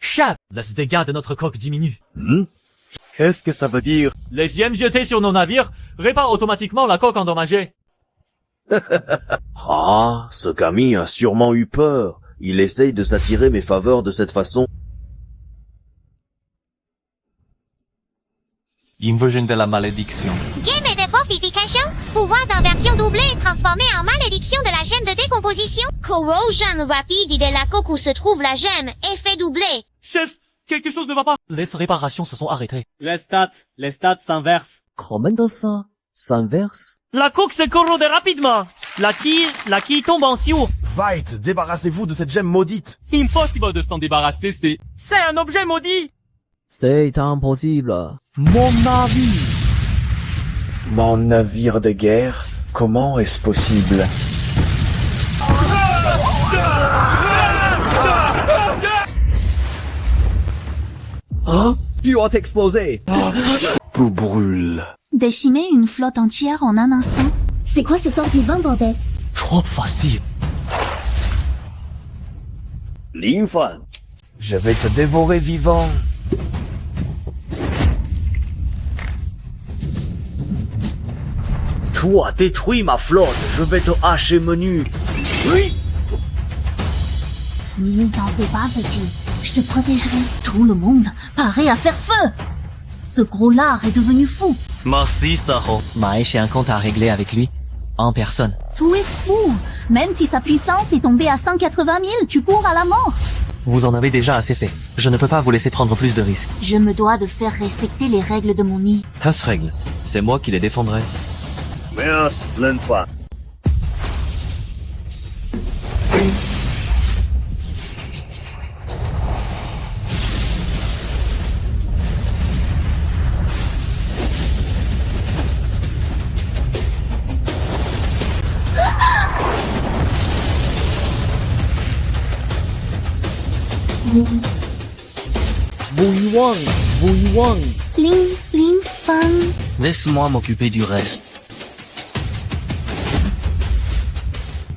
Chef, les dégâts de notre coque diminuent. Qu'est-ce que ça veut dire? Les IM jetés sur nos navires réparent automatiquement la coque endommagée. Ah, ce Camille a sûrement eu peur. Il essaye de s'attirer mes faveurs de cette façon. Inversion de la malédiction. Game et de fortification. Pouvoir d'inversion doublé et transformé en malédiction de la gemme de décomposition. Corrosion rapide de la coque où se trouve la gemme. Effet doublé. Chef, quelque chose ne va pas. Les réparations se sont arrêtées. Les stats s'inversent. Comment ça? S'inverse? La coque s'est corrodée rapidement. La quille tombe en sioux. Vite, débarrassez-vous de cette gemme maudite. Impossible de s'en débarrasser, c'est un objet maudit. C'est impossible. Mon navire! Mon navire de guerre? Comment est-ce possible? Hein? Tu vas t'exploser. Tout brûle. Décimer une flotte entière en un instant? C'est quoi ce sort divin, bordel? Trop facile. Lin Fan. Je vais te dévorer vivant. Toi, détruis ma flotte, je vais te hacher menu. Oui. Ni t'en fais pas, petit. Je te protégerai. Tout le monde paraît à faire feu. Ce gros lard est devenu fou. Merci, Saho. Mae, j'ai un compte à régler avec lui. En personne. Tout est fou. Même si sa puissance est tombée à 180 000, tu cours à la mort. Vous en avez déjà assez fait. Je ne peux pas vous laisser prendre plus de risques. Je me dois de faire respecter les règles de mon nid. Règles. C'est moi qui les défendrai. Merci, Lin Fan. Bouillon. Lin Fan. Laisse-moi m'occuper du reste.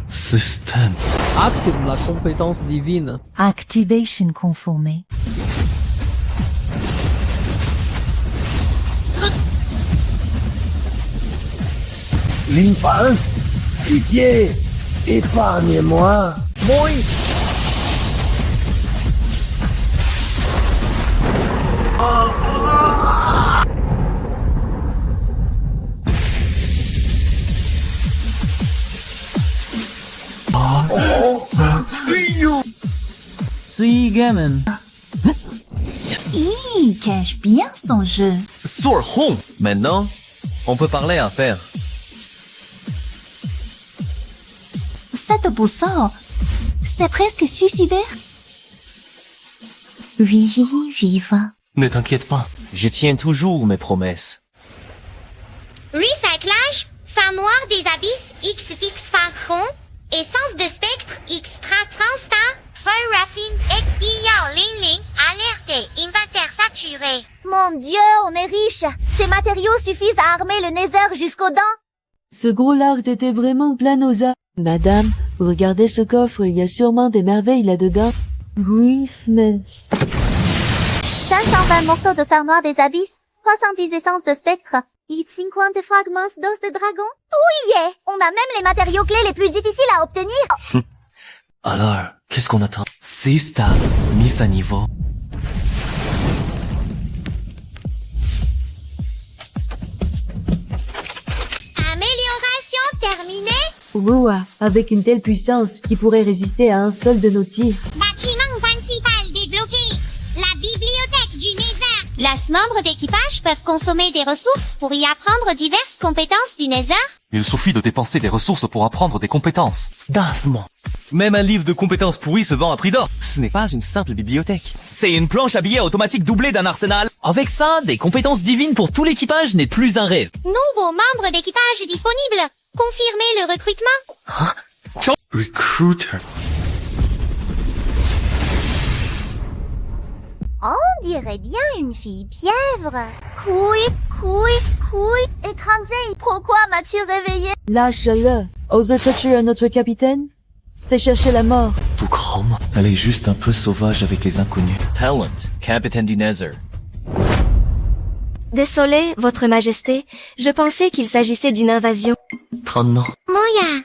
Système. Active la compétence divine. Activation conformée. Lin Fan, pitié, épargne-moi. Moi. See, gamin. Il cache bien son jeu. Sword Home. Maintenant, on peut parler affaires. Cette boussole, c'est presque suicidaire. Oui, vivant. Ne t'inquiète pas. Je tiens toujours mes promesses. Recyclage, fin noir des abysses, X fixe par rond, essence de spectre, extra transtat, feuille raffine, XIA Ling Ling, alerté, inventaire saturé. Mon Dieu, on est riche. Ces matériaux suffisent à armer le Nether jusqu'aux dents. Ce gros lard était vraiment plein aux as. Madame, regardez ce coffre, il y a sûrement des merveilles là-dedans. Oui, Smith. 520 morceaux de fer noir des abysses, 310 essences de spectre, et 50 fragments d'os de dragon. Tout y est. On a même les matériaux clés les plus difficiles à obtenir. Alors, qu'est-ce qu'on attend? 6 stades, mise à niveau. Amélioration terminée. Ouah, avec une telle puissance qui pourrait résister à un seul de nos tirs. Bâtiment principal débloqué. La bibliothèque du Nether. Les membres d'équipage peuvent consommer des ressources pour y apprendre diverses compétences du Nether. Il suffit de dépenser des ressources pour apprendre des compétences. Dansement. Même un livre de compétences pourries se vend à prix d'or. Ce n'est pas une simple bibliothèque. C'est une planche à billets automatique doublée d'un arsenal. Avec ça, des compétences divines pour tout l'équipage n'est plus un rêve. Nouveaux membres d'équipage disponibles. Confirmez le recrutement. Hein? Recruiter. On dirait bien une fille pièvre. Couille. Étranger, pourquoi m'as-tu réveillé? Lâche-le. Ose toucher notre capitaine? C'est chercher la mort. Tout chrome. Elle est juste un peu sauvage avec les inconnus. Talent, capitaine du Nether. Désolé, votre majesté. Je pensais qu'il s'agissait d'une invasion. 30 ans. Moya,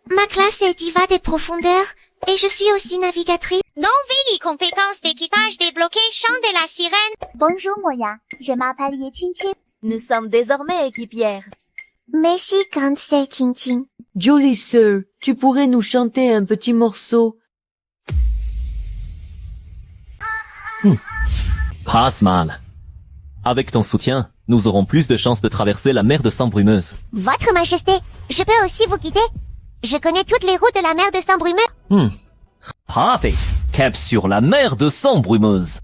ma classe est diva des profondeurs et je suis aussi navigatrice. Non-vie, compétences d'équipage débloquées, chant de la sirène. Bonjour Moya, je m'appelle Ye Qingqing. Nous sommes désormais équipières. Merci quand c'est Qingqing. Jolie sœur, tu pourrais nous chanter un petit morceau? Passman. Avec ton soutien, nous aurons plus de chances de traverser la mer de sang brumeuse. Votre majesté, je peux aussi vous guider. Je connais toutes les routes de la mer de sang brumeux. Parfait. Cap sur la mer de sang brumeuse.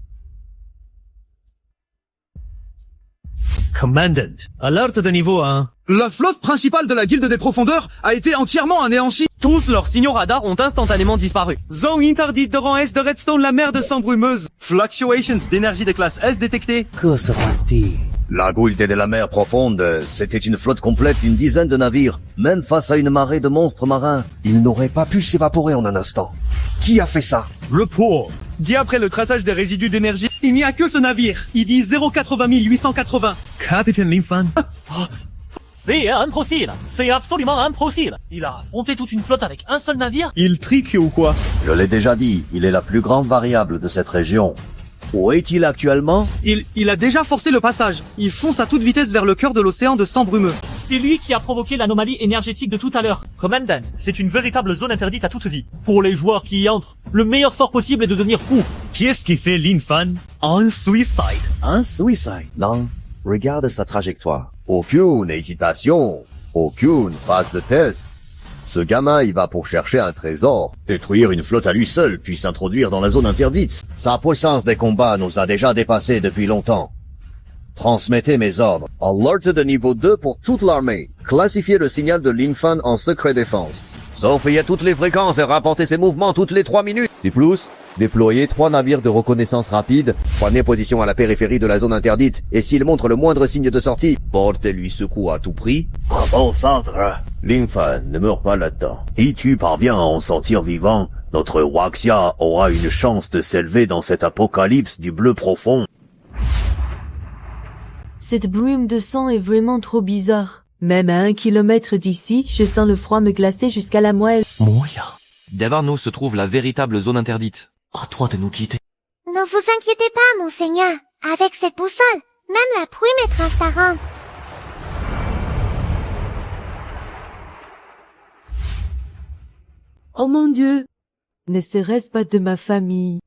Commandant, alerte de niveau 1. La flotte principale de la guilde des profondeurs a été entièrement anéantie. Tous leurs signaux radars ont instantanément disparu. Zone interdite de rang S de Redstone, la mer de sang brumeuse. Fluctuations d'énergie de classe S détectées. Que se passe-t-il? La goulte de la mer profonde, c'était une flotte complète d'une dizaine de navires. Même face à une marée de monstres marins, ils n'auraient pas pu s'évaporer en un instant. Qui a fait ça? Report. Dit après le traçage des résidus d'énergie, il n'y a que ce navire. Il dit 080 880. Capitaine Lin Fan. C'est impossible. C'est absolument impossible. Il a affronté toute une flotte avec un seul navire. Il trique ou quoi? Je l'ai déjà dit, il est la plus grande variable de cette région. Où est-il actuellement? Il a déjà forcé le passage. Il fonce à toute vitesse vers le cœur de l'océan de sang brumeux. C'est lui qui a provoqué l'anomalie énergétique de tout à l'heure. Commandant, c'est une véritable zone interdite à toute vie. Pour les joueurs qui y entrent, le meilleur sort possible est de devenir fou. Qu'est-ce qui fait Lin Fan? Un suicide. Un suicide? Non. Regarde sa trajectoire. Aucune hésitation. Aucune phase de test. Ce gamin, il va pour chercher un trésor. Détruire une flotte à lui seul, puis s'introduire dans la zone interdite. Sa puissance des combats nous a déjà dépassés depuis longtemps. Transmettez mes ordres. Alerte de niveau 2 pour toute l'armée. Classifiez le signal de Lin Fan en secret défense. Surveillez toutes les fréquences et rapportez ses mouvements toutes les 3 minutes. De plus, déployez 3 navires de reconnaissance rapide. Prenez position à la périphérie de la zone interdite. Et s'il montre le moindre signe de sortie, portez-lui secours à tout prix. Un bon centre. Lin Fan ne meurt pas là-dedans. Si tu parviens à en sortir vivant, notre Waxia aura une chance de s'élever dans cet apocalypse du bleu profond. Cette brume de sang est vraiment trop bizarre. Même à 1 kilomètre d'ici, je sens le froid me glacer jusqu'à la moelle. Moya. Derrière nous se trouve la véritable zone interdite. À toi de nous quitter. Ne vous inquiétez pas, monseigneur. Avec cette boussole, même la brume est transparente. Oh mon Dieu! Ne serait-ce pas de ma famille?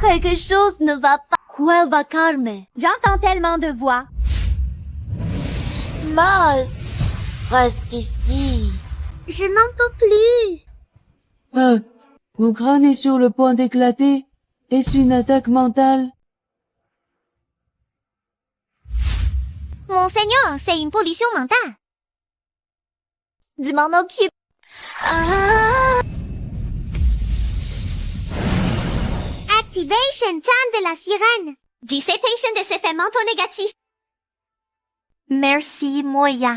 Quelque chose ne va pas. Cuelva Carme. J'entends tellement de voix. Mars, reste ici. Je n'en peux plus. Ah, mon crâne est sur le point d'éclater. Est-ce une attaque mentale? Monseigneur, c'est une pollution mentale. Je m'en occupe. Activation chant de la sirène. Dissipation des effets mentaux négatifs. Merci, Moya.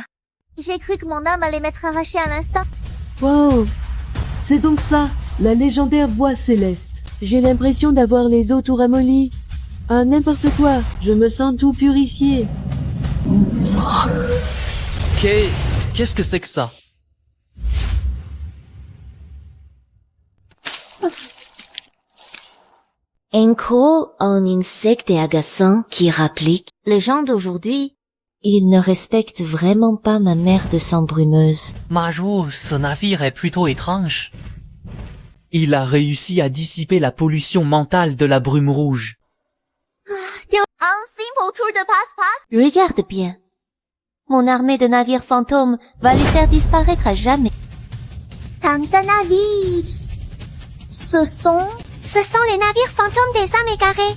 J'ai cru que mon âme allait m'être arrachée à l'instant. Wow! C'est donc ça, la légendaire voix céleste. J'ai l'impression d'avoir les os tout ramollis. Ah, n'importe quoi, je me sens tout purifié. Qu'est-ce que c'est que ça? Enko, un insecte agaçant qui rapplique. Les gens d'aujourd'hui, ils ne respectent vraiment pas ma mère de sang brumeuse. Majou, ce navire est plutôt étrange. Il a réussi à dissiper la pollution mentale de la brume rouge. Un simple tour de passe-passe. Regarde bien. Mon armée de navires fantômes va les faire disparaître à jamais. Tant de navires. Ce sont les navires fantômes des âmes égarées.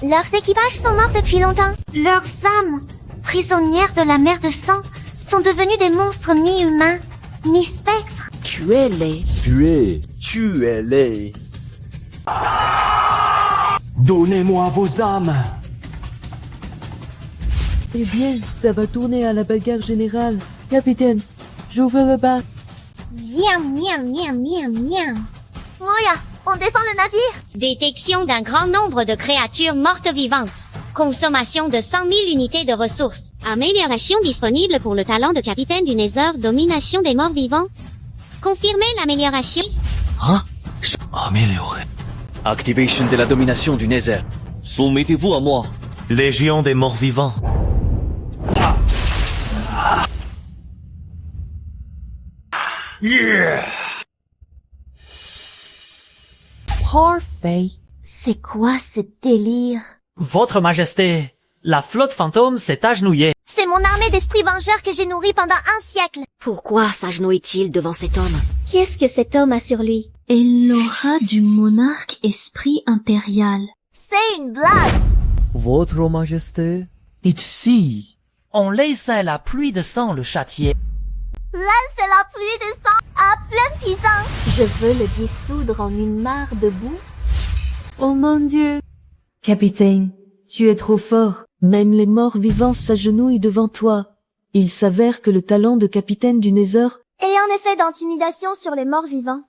Leurs équipages sont morts depuis longtemps. Leurs âmes, prisonnières de la mer de sang, sont devenues des monstres mi-humains, mi-spectres. Tuez-les. Tuez-les. Donnez-moi vos âmes. Eh bien, ça va tourner à la bagarre générale. Capitaine, j'ouvre le bar. Miam, miam, miam, miam, miam. Moya, on défend le navire. Détection d'un grand nombre de créatures mortes vivantes. Consommation de 100 000 unités de ressources. Amélioration disponible pour le talent de capitaine du Nether, domination des morts vivants. Confirmez l'amélioration. Hein? Amélioré. Activation de la domination du Nether. Soumettez-vous à moi. Légion des morts vivants. Yeah! Parfait. C'est quoi ce délire? Votre Majesté, la flotte fantôme s'est agenouillée. C'est mon armée d'esprits vengeurs que j'ai nourrie pendant un siècle. Pourquoi s'agenouille-t-il devant cet homme? Qu'est-ce que cet homme a sur lui? Et l'aura du monarque esprit impérial. C'est une blague. Votre Majesté, ici. On laissait la pluie de sang le châtier. Laisse la pluie de sang à pleine puissance. Je veux le dissoudre en une mare de boue. Oh mon Dieu. Capitaine, tu es trop fort. Même les morts vivants s'agenouillent devant toi. Il s'avère que le talent de capitaine du Nether Et un effet d'intimidation sur les morts vivants.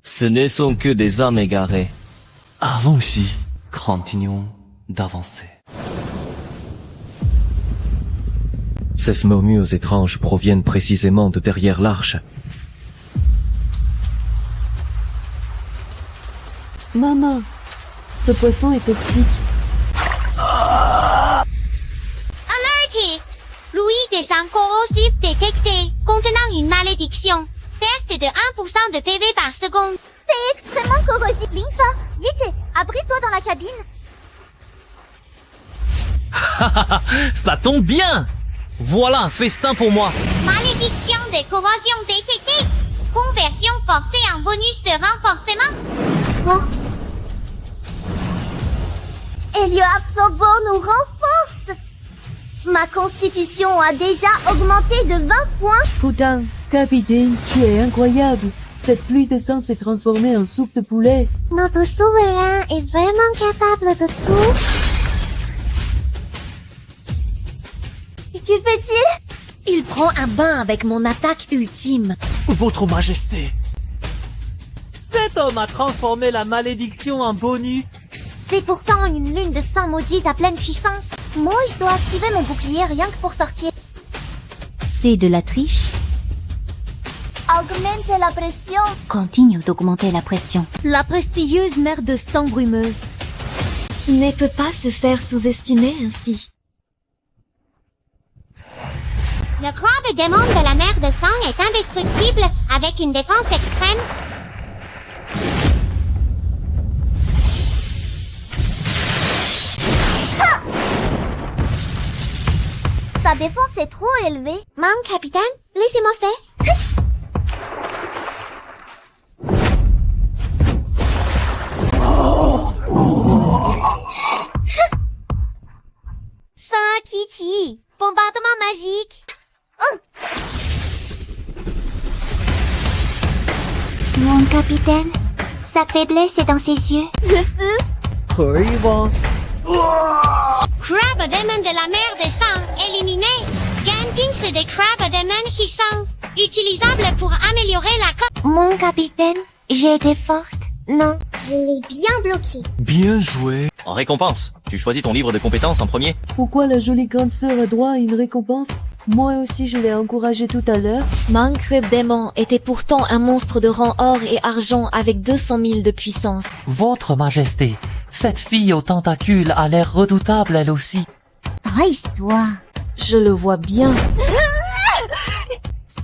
Ce ne sont que des âmes égarées. Allons-y, continuons d'avancer. Ces murmures étranges proviennent précisément de derrière l'arche. Maman, ce poisson est toxique. Alerté! Fluide des sang corrosif détecté, contenant une malédiction. Perte de 1% de PV par seconde. C'est extrêmement corrosif. Lympha, vite, abrite-toi dans la cabine. Ça tombe bien! Voilà un festin pour moi. Malédiction de corrosion détectée. Conversion forcée en bonus de renforcement. Oh. Hélioabsorbo nous renforce. Ma constitution a déjà augmenté de 20 points. Putain, capitaine, tu es incroyable. Cette pluie de sang s'est transformée en soupe de poulet. Notre souverain est vraiment capable de tout. Que fait-il? Il prend un bain avec mon attaque ultime. Votre Majesté. Cet homme a transformé la malédiction en bonus. C'est pourtant une lune de sang maudite à pleine puissance. Moi, je dois activer mon bouclier rien que pour sortir. C'est de la triche. Augmente la pression. Continue d'augmenter la pression. La prestigieuse mère de sang brumeuse ne peut pas se faire sous-estimer ainsi. Le crabe démon de la mer de sang est indestructible avec une défense extrême. Ha! Sa défense est trop élevée. Mon capitaine, laissez-moi faire. Sans Kitty, bombardement magique. Mon capitaine, sa faiblesse est dans ses yeux. Le feu. Horrible. Crabe Demon de la mer de sang éliminé. Gampings de Crabe Demon qui sont utilisables pour améliorer la cote. Mon capitaine, j'ai été forte. Non, je l'ai bien bloqué. Bien joué. En récompense, tu choisis ton livre de compétences en premier. Pourquoi la jolie grande sœur a droit à une récompense? Moi aussi je l'ai encouragée tout à l'heure. Manque Démon était pourtant un monstre de rang or et argent avec 200 000 de puissance. Votre Majesté, cette fille aux tentacules a l'air redoutable elle aussi. Reste-toi. Je le vois bien.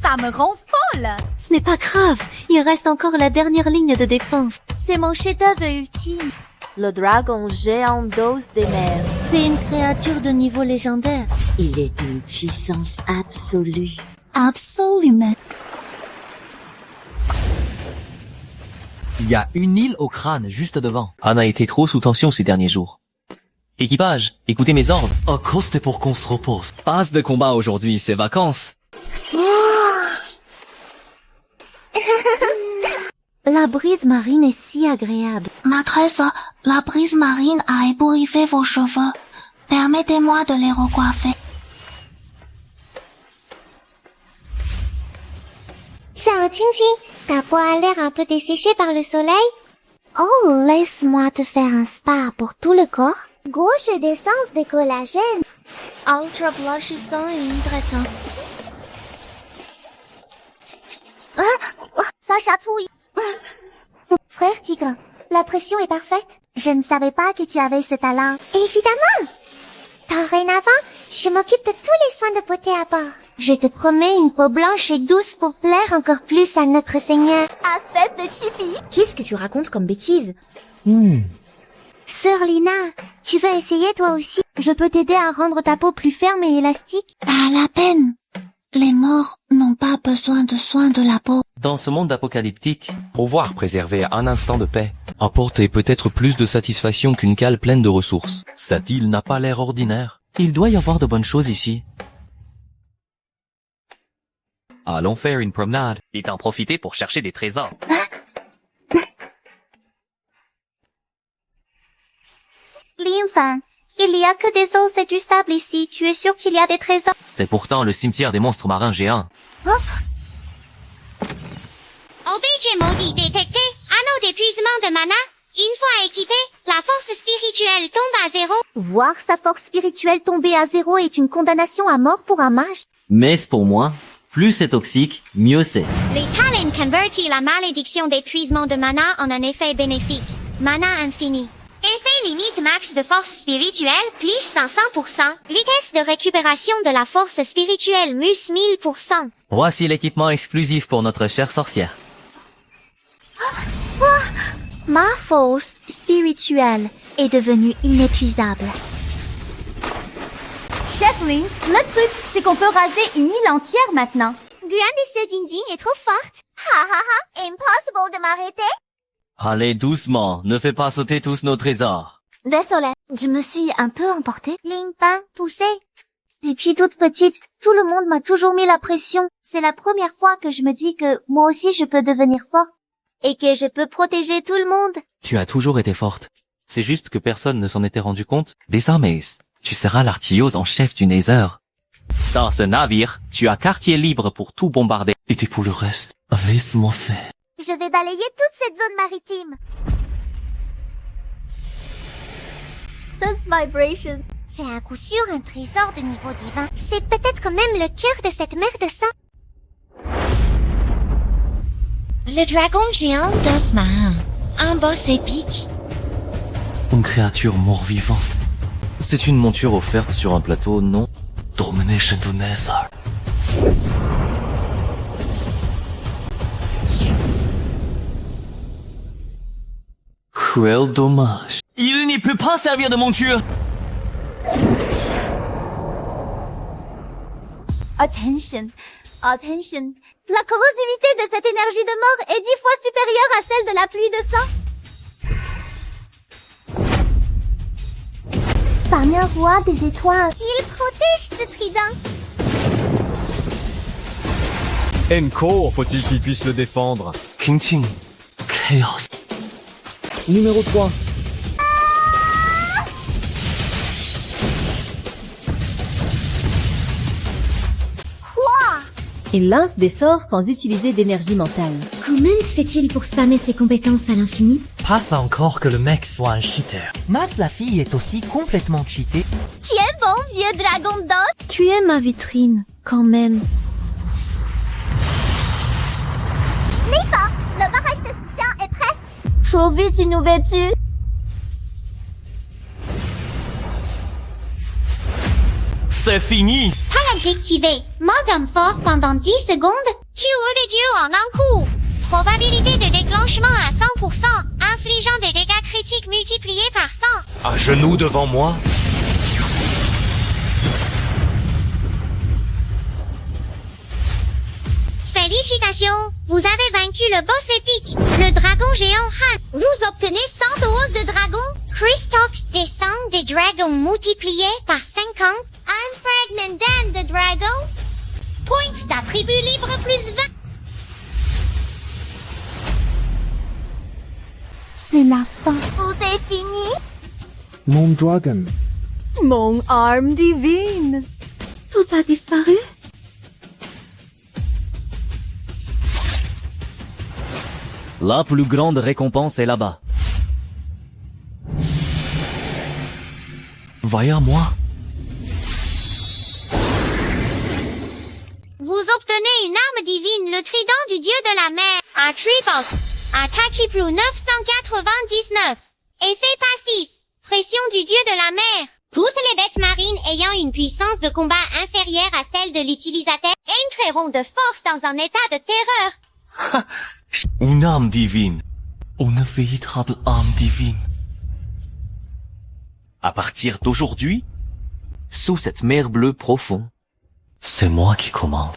Ça me rend folle. Ce n'est pas grave, il reste encore la dernière ligne de défense. C'est mon chef-d'œuvre ultime. Le dragon géant d'os des mers. C'est une créature de niveau légendaire. Il est d'une puissance absolue. Absolument. Il y a une île au crâne juste devant. Anne a été trop sous tension ces derniers jours. Équipage, écoutez mes ordres. Accoste pour qu'on se repose. Passe de combat aujourd'hui, c'est vacances. La brise marine est si agréable. Maîtresse, la brise marine a ébouriffé vos cheveux. Permettez-moi de les recoiffer. C'est un Tintin. Ta peau a l'air un peu desséchée par le soleil. Oh, laisse-moi te faire un spa pour tout le corps. Gauche et d'essence de collagène. Ultra blanchissant et hydratant. Ça chatouille. Frère tigre, la pression est parfaite. Je ne savais pas que tu avais ce talent. Évidemment. Dorénavant, je m'occupe de tous les soins de beauté à bord. Je te promets une peau blanche et douce pour plaire encore plus à notre Seigneur. Aspect de Chippy. Qu'est-ce que tu racontes comme bêtise? Sœur Lina, tu veux essayer toi aussi? Je peux t'aider à rendre ta peau plus ferme et élastique. Pas la peine. Les morts n'ont pas besoin de soins de la peau. Dans ce monde apocalyptique, pouvoir préserver un instant de paix apporter peut-être plus de satisfaction qu'une cale pleine de ressources. Cette île n'a pas l'air ordinaire. Il doit y avoir de bonnes choses ici. Allons faire une promenade. Et t'en profiter pour chercher des trésors. Linfan, il y a que des os et du sable ici. Tu es sûr qu'il y a des trésors? C'est pourtant le cimetière des monstres marins géants. Objet maudit détecté, anneau d'épuisement de mana. Une fois équipé, la force spirituelle tombe à 0. Voir sa force spirituelle tomber à 0 est une condamnation à mort pour un mage. Mais pour moi, plus c'est toxique, mieux c'est. Les talents convertit la malédiction d'épuisement de mana en un effet bénéfique. Mana infini. Effet limite max de force spirituelle, plus 500%. Vitesse de récupération de la force spirituelle, mus 1000%. Voici l'équipement exclusif pour notre chère sorcière. Ma force spirituelle est devenue inépuisable. Chef Link, le truc, c'est qu'on peut raser une île entière maintenant. Grandisseur Jinjin est trop forte. Ha ha ha, impossible de m'arrêter. Allez doucement, ne fais pas sauter tous nos trésors. Désolée, je me suis un peu emportée. Lingpan, tu sais. Depuis toute petite, tout le monde m'a toujours mis la pression. C'est la première fois que je me dis que moi aussi je peux devenir fort. Et que je peux protéger tout le monde. Tu as toujours été forte. C'est juste que personne ne s'en était rendu compte. Désormais, tu seras l'artilleuse en chef du Nether. Sans ce navire, tu as quartier libre pour tout bombarder. Et pour le reste, laisse-moi faire. Je vais balayer toute cette zone maritime. Sus Vibration. C'est à coup sûr un trésor de niveau divin. C'est peut-être quand même le cœur de cette mer de sang. Le dragon géant d'os marin. Un boss épique. Une créature mort-vivante. C'est une monture offerte sur un plateau, non? Domination du Nether. Cruel dommage. Il n'y peut pas servir de monture. Attention. Attention. La corrosivité de cette énergie de mort est 10 fois supérieure à celle de la pluie de sang. Seigneur roi des étoiles, il protège ce trident. Enko, faut-il qu'il puisse le défendre? Qingqing. Chaos. Numéro 3. Il lance des sorts sans utiliser d'énergie mentale. Comment fait-il pour spammer ses compétences à l'infini? Pas encore que le mec soit un cheater. Mas la fille est aussi complètement cheatée. Tu es bon, vieux dragon d'os. Tu es ma vitrine, quand même. Lifa, le barrage de soutien est prêt. Trop vite, une ouverture. C'est fini. Talent activé. Mode homme fort pendant 10 secondes. Cure les dieux en un coup. Probabilité de déclenchement à 100%. Infligeant des dégâts critiques multipliés par 100. À genoux devant moi. Félicitations, vous avez vaincu le boss épique, le dragon géant Han. Vous obtenez 100 doses de dragon. Christox descend des dragons multipliés par 50. Un fragment d'âme de dragon. Points d'attribut libre plus 20. C'est la fin. Tout est fini. Mon dragon. Mon arme divine. Tout a disparu? La plus grande récompense est là-bas. Vers moi. Vous obtenez une arme divine, le trident du dieu de la mer. Attributes. Attaque plus 999. Effet passif. Pression du dieu de la mer. Toutes les bêtes marines ayant une puissance de combat inférieure à celle de l'utilisateur entreront de force dans un état de terreur. Une arme divine. Une véritable arme divine. À partir d'aujourd'hui, sous cette mer bleue profonde, c'est moi qui commande.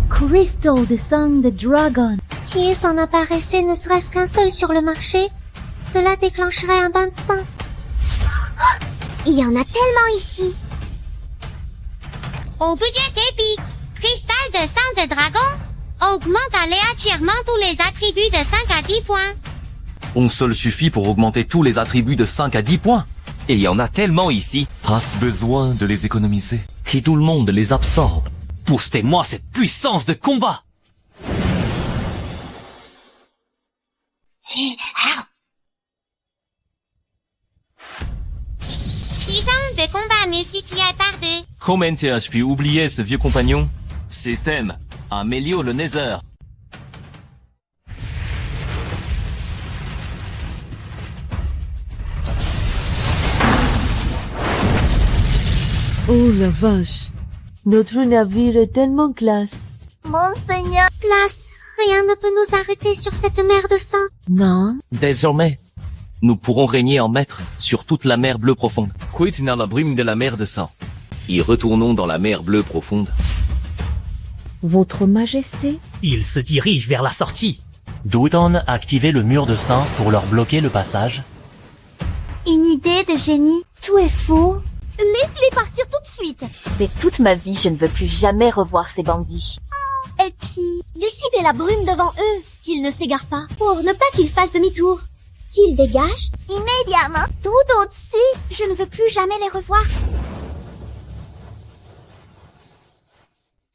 Crystal de sang de dragon. Si il s'en apparaissait ne serait-ce qu'un seul sur le marché, cela déclencherait un bain de sang. Il y en a tellement ici. Au budget épique, cristal de sang de dragon, augmente aléatoirement tous les attributs de 5 à 10 points. Un seul suffit pour augmenter tous les attributs de 5 à 10 points. Et il y en a tellement ici. Pas besoin de les économiser. Que tout le monde les absorbe. Boostez-moi cette puissance de combat. Puissance de combat multipliée par 2. Comment ai-je pu oublier ce vieux compagnon? Système, améliore le Nether. Oh la vache. Notre navire est tellement classe. Monseigneur, place. Rien ne peut nous arrêter sur cette mer de sang. Non. Désormais, nous pourrons régner en maître sur toute la mer bleue profonde. Quitte dans la brume de la mer de sang. Y retournons dans la mer bleue profonde. Votre Majesté? Ils se dirigent vers la sortie. Douton a activé le mur de sang pour leur bloquer le passage. Une idée de génie. Tout est faux. Laisse-les partir tout de suite. Mais toute ma vie, je ne veux plus jamais revoir ces bandits. Et puis, dissiper la brume devant eux, qu'ils ne s'égarent pas, pour ne pas qu'ils fassent demi-tour. Qu'ils dégagent immédiatement, tout au-dessus. Je ne veux plus jamais les revoir.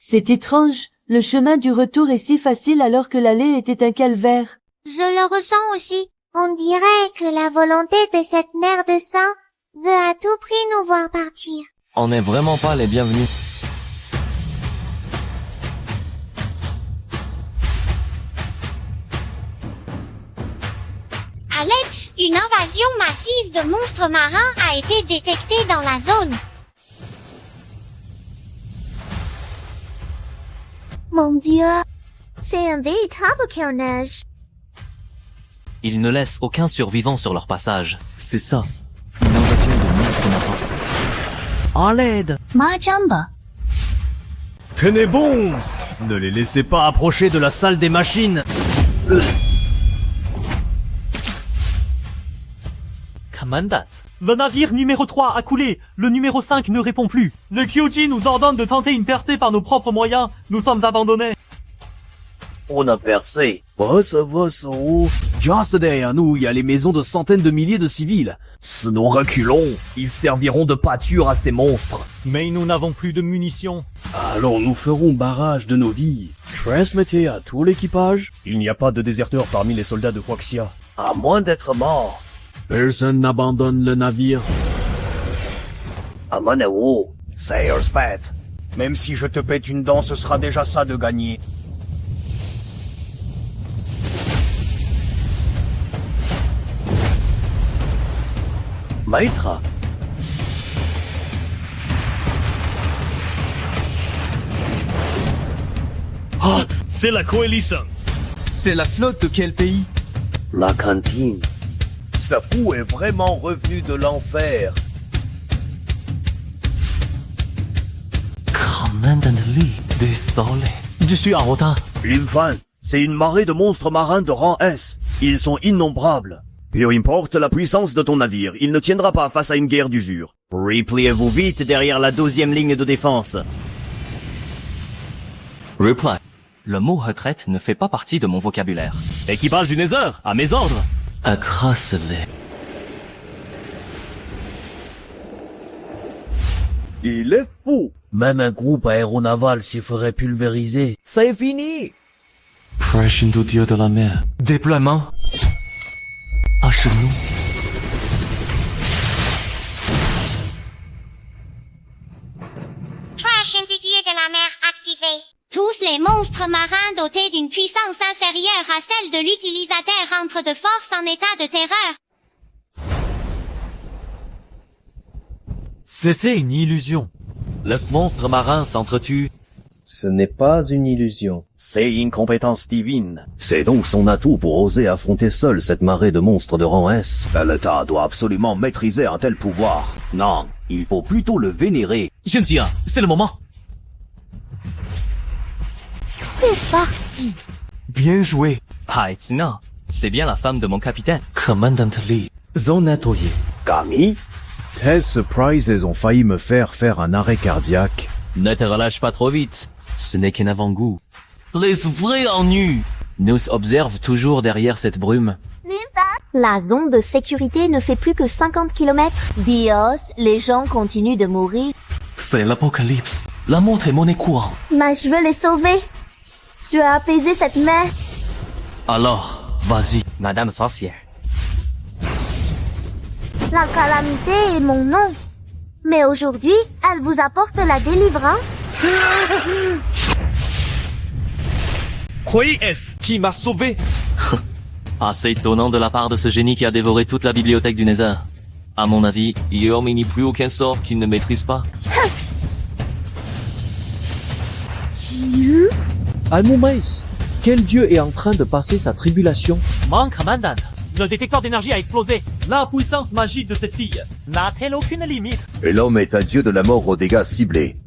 C'est étrange. Le chemin du retour est si facile alors que l'aller était un calvaire. Je le ressens aussi. On dirait que la volonté de cette mer de sang veut à tout prix nous voir partir. On n'est vraiment pas les bienvenus. Alex, une invasion massive de monstres marins a été détectée dans la zone. Mon Dieu, c'est un véritable carnage. Ils ne laissent aucun survivant sur leur passage. C'est ça. Une invasion de monstres marins. En l'aide. Ma jamba. Tenez bon! Ne les laissez pas approcher de la salle des machines. Commandant, le navire numéro 3 a coulé. Le numéro 5 ne répond plus. Le Kyoji nous ordonne de tenter une percée par nos propres moyens. Nous sommes abandonnés. On a percé. Ça va, ça haut. Juste derrière nous, il y a les maisons de centaines de milliers de civils. Ce nos reculons, ils serviront de pâture à ces monstres. Mais nous n'avons plus de munitions. Alors nous ferons barrage de nos vies. Transmettez à tout l'équipage. Il n'y a pas de déserteurs parmi les soldats de Quaxia. À moins d'être morts. Personne n'abandonne le navire. À Moneo, Sayer's Pet. Même si je te pète une dent, ce sera déjà ça de gagner. Maître. Ah, c'est la coalition. C'est la flotte de quel pays? La cantine. Ce fou est vraiment revenu de l'enfer. Commandant Lee, désolé. Je suis en retard. L'Infan, c'est une marée de monstres marins de rang S. Ils sont innombrables. Peu importe la puissance de ton navire, il ne tiendra pas face à une guerre d'usure. Repliez-vous vite derrière la 12e ligne de défense. Reply. Le mot retraite ne fait pas partie de mon vocabulaire. Équipage du Nether, à mes ordres. Accroche-les. Il est fou. Même un groupe aéronaval s'y ferait pulvériser. C'est fini. Pression du dieu de la mer. Déploiement. À genoux. Trash into dieu de la mer activé. Tous les monstres marins dotés d'une puissance inférieure à celle de l'utilisateur entrent de force en état de terreur. C'était une illusion. Les monstres marins s'entretuent. Ce n'est pas une illusion. C'est une compétence divine. C'est donc son atout pour oser affronter seul cette marée de monstres de rang S. L'État doit absolument maîtriser un tel pouvoir. Non, il faut plutôt le vénérer. Shinsia, c'est le moment. C'est parti. Bien joué. Haitzina, c'est bien la femme de mon capitaine. Commandant Lee, zone nettoyée. Kami? Tes surprises ont failli me faire un arrêt cardiaque. Ne te relâche pas trop vite. Ce n'est qu'un avant-goût. Les vrais ennuis nous observent toujours derrière cette brume. La zone de sécurité ne fait plus que 50 km. Dios, les gens continuent de mourir. C'est l'apocalypse. La montre est monnaie courante. Mais je veux les sauver. Je veux apaiser cette mer. Alors, vas-y. Madame sorcière. La calamité est mon nom. Mais aujourd'hui, elle vous apporte la délivrance. Qui m'a sauvé? Assez étonnant de la part de ce génie qui a dévoré toute la bibliothèque du Nether. À mon avis, Yorum n'y plus aucun sort qu'il ne maîtrise pas. Almumais, quel dieu est en train de passer sa tribulation? Mon commandant, le détecteur d'énergie a explosé. La puissance magique de cette fille n'a-t-elle aucune limite? Et l'homme est un dieu de la mort aux dégâts ciblés.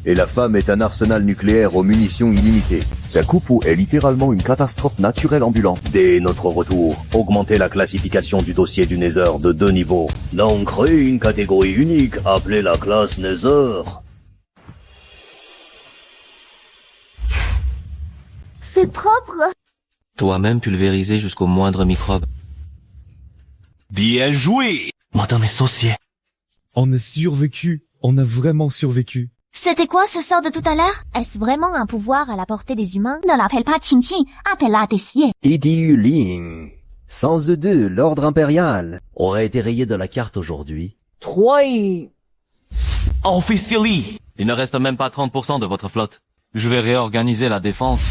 Et la femme est un arsenal nucléaire aux munitions illimitées. Sa coupe est littéralement une catastrophe naturelle ambulante. Dès notre retour, augmentez la classification du dossier du Nether de 2 niveaux. Donc créez une catégorie unique appelée la classe Nether. C'est propre. Toi-même pulvérisé jusqu'au moindre microbe. Bien joué! Madame est sorcière. On a survécu. On a vraiment survécu. C'était quoi ce sort de tout à l'heure? Est-ce vraiment un pouvoir à la portée des humains? Ne l'appelle pas Chin-Chin, appelle-la Tessier. Idiu Ling. Sans eux deux, l'ordre impérial aurait été rayé de la carte aujourd'hui. Officially! Il ne reste même pas 30% de votre flotte. Je vais réorganiser la défense.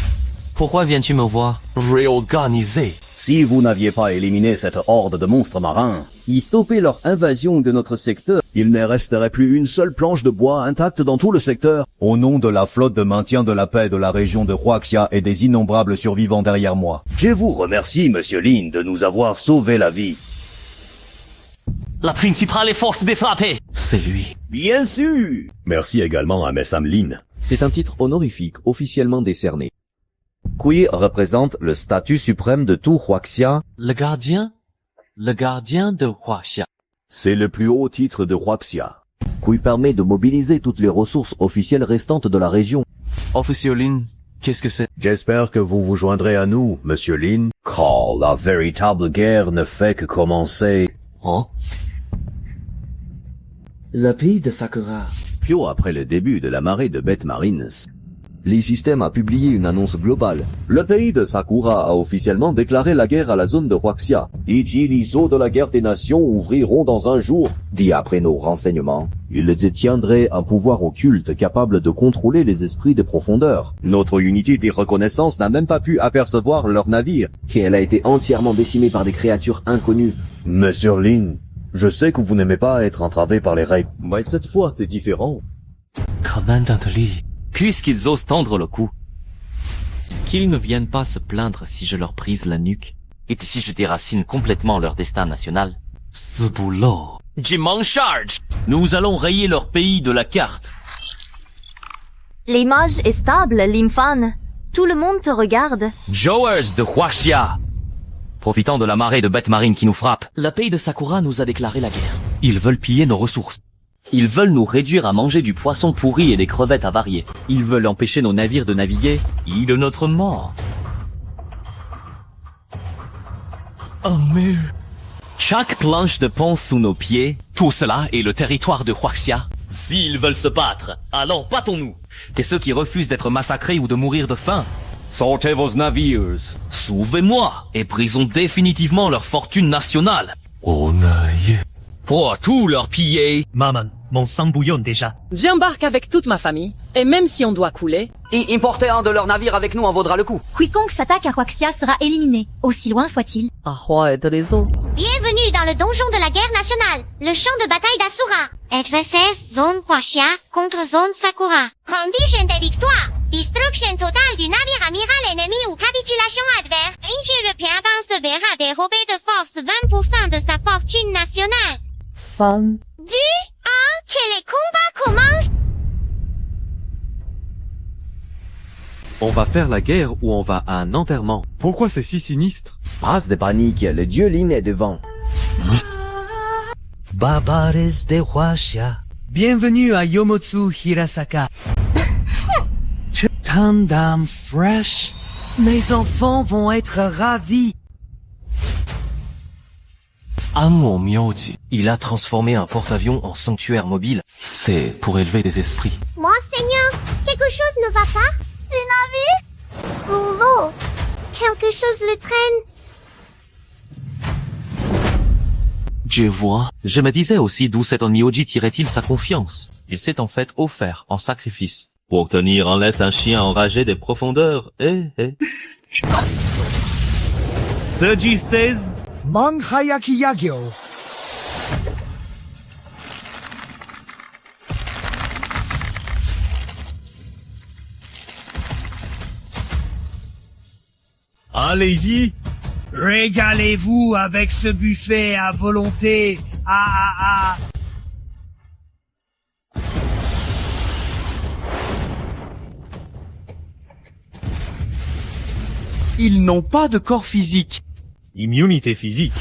Pourquoi viens-tu me voir? Réorganiser. Si vous n'aviez pas éliminé cette horde de monstres marins, y stopper leur invasion de notre secteur, il ne resterait plus une seule planche de bois intacte dans tout le secteur. Au nom de la flotte de maintien de la paix de la région de Huaxia et des innombrables survivants derrière moi, je vous remercie, Monsieur Lin, de nous avoir sauvé la vie. La principale force des frappés. C'est lui. Bien sûr. Merci également à Messam Lin. C'est un titre honorifique officiellement décerné. Qui représente le statut suprême de tout Huaxia. Le gardien de Huaxia. C'est le plus haut titre de Huaxia, qui permet de mobiliser toutes les ressources officielles restantes de la région. Officier Lin, qu'est-ce que c'est? J'espère que vous vous joindrez à nous, Monsieur Lin, car la véritable guerre ne fait que commencer. Oh? Le pays de Sakura. Peu après le début de la marée de bêtes marines, les systèmes a publié une annonce globale. Le pays de Sakura a officiellement déclaré la guerre à la zone de Huaxia. Les eaux de la guerre des nations ouvriront dans un jour. Dit après nos renseignements, ils détiendraient un pouvoir occulte capable de contrôler les esprits des profondeurs. Notre unité des reconnaissances n'a même pas pu apercevoir leur navire, qu'elle a été entièrement décimée par des créatures inconnues. Monsieur Lin, je sais que vous n'aimez pas être entravé par les règles, mais cette fois c'est différent. Commandant Lee. Puisqu'ils osent tendre le cou, qu'ils ne viennent pas se plaindre si je leur brise la nuque et si je déracine complètement leur destin national. Ce boulot. Jim en charge! Nous allons rayer leur pays de la carte. L'image est stable, Limfan. Tout le monde te regarde. Joers de Huaxia! Profitant de la marée de bêtes marines qui nous frappe, Le pays de Sakura nous a déclaré la guerre. ils veulent piller nos ressources. Ils veulent nous réduire à manger du poisson pourri et des crevettes avariées. Ils veulent empêcher nos navires de naviguer. Île de notre mort. Oh mais... Chaque planche de pont sous nos pieds, tout cela est le territoire de Huaxia. S'ils veulent se battre, alors battons-nous. Et ceux qui refusent d'être massacrés ou de mourir de faim, sortez vos navires. Sauvez-moi et brisons définitivement leur fortune nationale. On aille. Pour tout leur piller. Maman, mon sang bouillonne déjà. J'embarque avec toute ma famille, et même si on doit couler... Importer un de leurs navires avec nous en vaudra le coup. Quiconque s'attaque à Huaxia sera éliminé, aussi loin soit-il. Bienvenue dans le donjon de la guerre nationale, le champ de bataille d'Asura. Adversaire zone Huaxia contre zone Sakura. Condition de victoire. Destruction totale du navire amiral ennemi ou capitulation adverse. Un Européen se verra dérober de force 20% de sa fortune nationale. Fun. Que les combats commencent. On va faire la guerre ou on va à un enterrement. Pourquoi c'est si sinistre? Pas de panique, le dieu Lin est devant. Barbares de Huaxia. Bienvenue à Yomotsu Hirasaka. Gundam Fresh. Mes enfants vont être ravis. Amo Myoji. Il a transformé un porte-avions en sanctuaire mobile. C'est pour élever les esprits. Monseigneur, quelque chose ne va pas? Ce navire? Sous l'eau. Quelque chose le traîne. Je vois. Je me disais aussi d'où cet Onmyoji tirait-il sa confiance. Il s'est en fait offert en sacrifice. Pour tenir en laisse un chien enragé des profondeurs. Soji says... Manghayaki Yagyo. Allez-y. Régalez-vous avec ce buffet à volonté. Ils n'ont pas de corps physique. Immunité physique.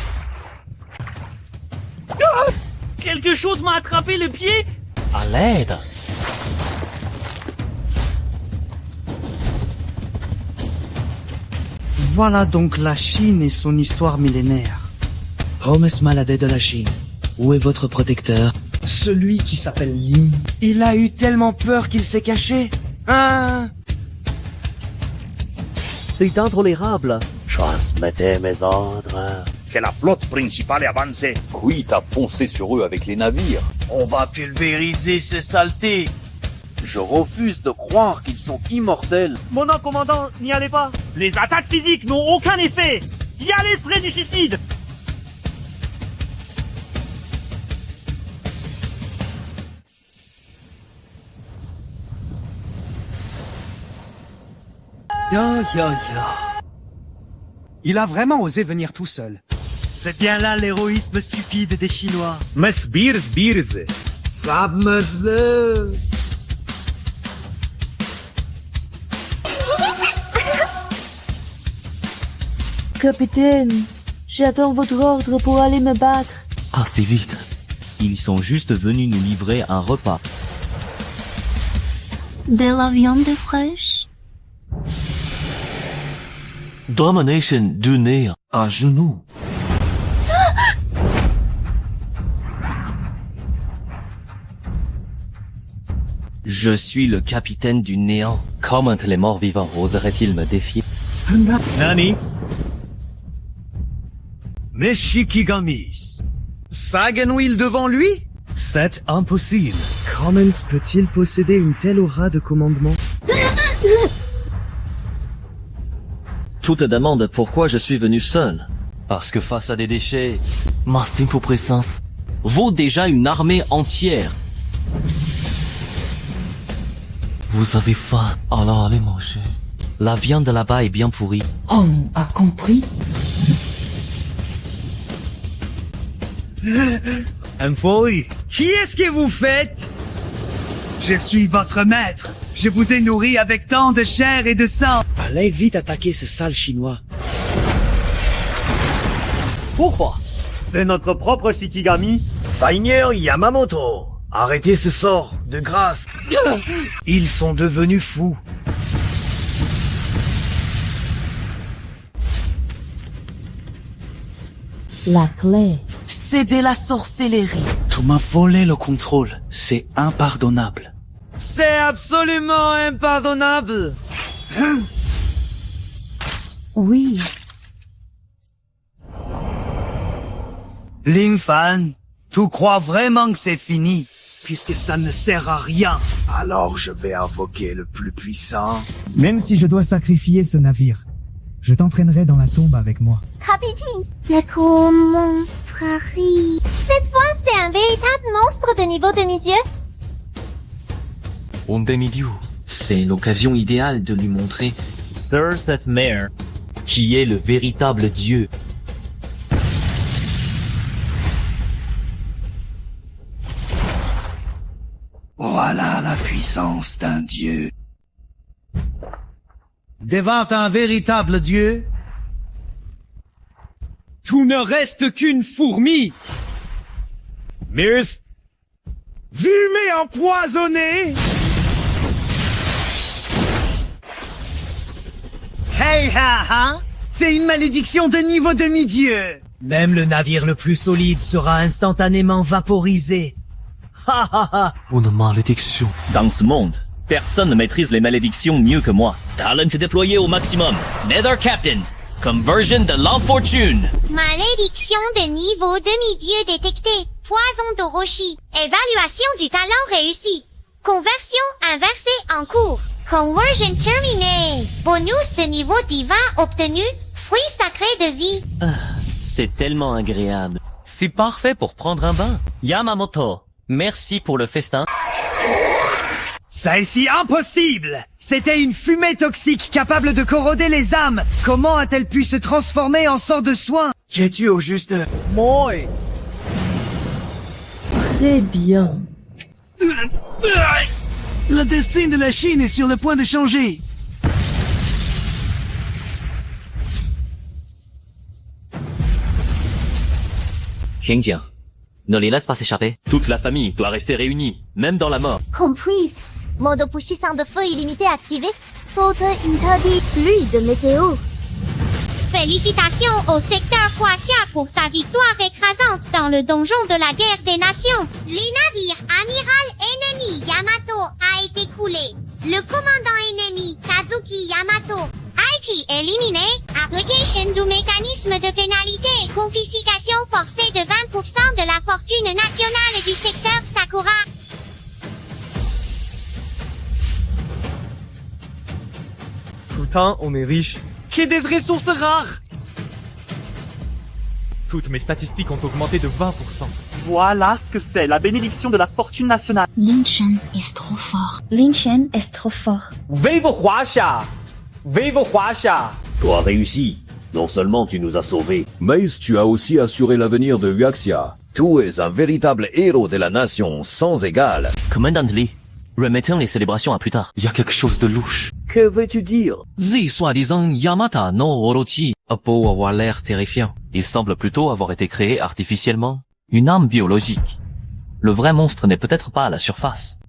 Quelque chose m'a attrapé le pied. À l'aide. Voilà donc la Chine et son histoire millénaire. Homes Maladé de la Chine. Où est votre protecteur? Celui qui s'appelle Lin. Il a eu tellement peur qu'il s'est caché. C'est intolérable. Transmettez mes ordres. Que la flotte principale est avancée. Quitte à foncer sur eux avec les navires. On va pulvériser ces saletés. Je refuse de croire qu'ils sont immortels. Mon commandant, n'y allez pas. Les attaques physiques n'ont aucun effet. Y allez serait du suicide. Il a vraiment osé venir tout seul. C'est bien là l'héroïsme stupide des Chinois. Mais Sbirz. Sabmezle. Capitaine, j'attends votre ordre pour aller me battre. Assez vite. Ils sont juste venus nous livrer un repas. De la viande fraîche. Domination du néant. À genoux. Je suis le capitaine du néant. Comment les morts vivants oseraient-ils me défier? Nani? Mes Shikigamis. Saganwil devant lui? C'est impossible. Comment peut-il posséder une telle aura de commandement? Tu te demandes pourquoi je suis venu seul. Parce que face à des déchets, Ma simple présence vaut déjà une armée entière. Vous avez faim, alors allez manger. La viande là-bas est bien pourrie. On a compris. Enfoui. Qui est-ce que vous faites? Je suis votre maître. Je vous ai nourri avec tant de chair et de sang. Allez vite attaquer ce sale chinois. Pourquoi? C'est notre propre Shikigami. Seigneur Yamamoto, arrêtez ce sort, de grâce. Ils sont devenus fous. La clé. C'est de la sorcellerie. Tu m'as volé le contrôle. C'est impardonnable. C'est absolument impardonnable. Oui. Lin Fan, tu crois vraiment que c'est fini? Puisque ça ne sert à rien. Alors je vais invoquer le plus puissant. Même si je dois sacrifier ce navire, je t'entraînerai dans la tombe avec moi. Capitaine, le gros monstre arrive. Cette fois, c'est un véritable monstre de niveau demi-dieu. Un demi-dieu. C'est l'occasion idéale de lui montrer Sir Setmare, qui est le véritable dieu. Voilà la puissance d'un dieu. Devant un véritable dieu, tout ne reste qu'une fourmi. Mirs, fumée empoisonnée. Hey ha ha! C'est une malédiction de niveau demi-dieu! Même le navire le plus solide sera instantanément vaporisé. Ha ha ha! Une malédiction. Dans ce monde, personne ne maîtrise les malédictions mieux que moi. Talent déployé au maximum. Nether Captain. Conversion de l'Enfortune. Malédiction de niveau demi-dieu détecté. Poison d'Orochi. Évaluation du talent réussie. Conversion inversée en cours. Conversion terminée. Bonus de niveau divin obtenu. Fruit sacré de vie. C'est tellement agréable. C'est parfait pour prendre un bain. Yamamoto, merci pour le festin. Ça est si impossible! C'était une fumée toxique capable de corroder les âmes! Comment a-t-elle pu se transformer en sort de soin? Qu'es-tu au juste? Moi! Très bien. Le destin de la Chine est sur le point de changer. Xingjiang, ne les laisse pas s'échapper. Toute la famille doit rester réunie, même dans la mort. Comprise. Mode puissant de feu illimité activé. Saute interdit. Pluie de météo. Félicitations au secteur Huaxia pour sa victoire écrasante dans le donjon de la guerre des nations. Les navires amiral ennemi Yamato a été coulé. Le commandant ennemi Kazuki Yamato a été éliminé. Application du mécanisme de pénalité. Confiscation forcée de 20% de la fortune nationale du secteur Sakura. Putain, on est riche. Qu'est des ressources rares! Toutes mes statistiques ont augmenté de 20%. Voilà ce que c'est la bénédiction de la fortune nationale. Lin Chen est trop fort. Lin Chen est trop fort. Vive Huaxia! Vive Huaxia! Tu as réussi. Non seulement tu nous as sauvés, mais tu as aussi assuré l'avenir de Huaxia. Tu es un véritable héros de la nation, sans égal. Commandant Lee, remettons les célébrations à plus tard. Il y a quelque chose de louche. Que veux-tu dire? Zi soi-disant Yamata no Orochi a beau avoir l'air terrifiant. Il semble plutôt avoir été créé artificiellement. Une âme biologique. Le vrai monstre n'est peut-être pas à la surface.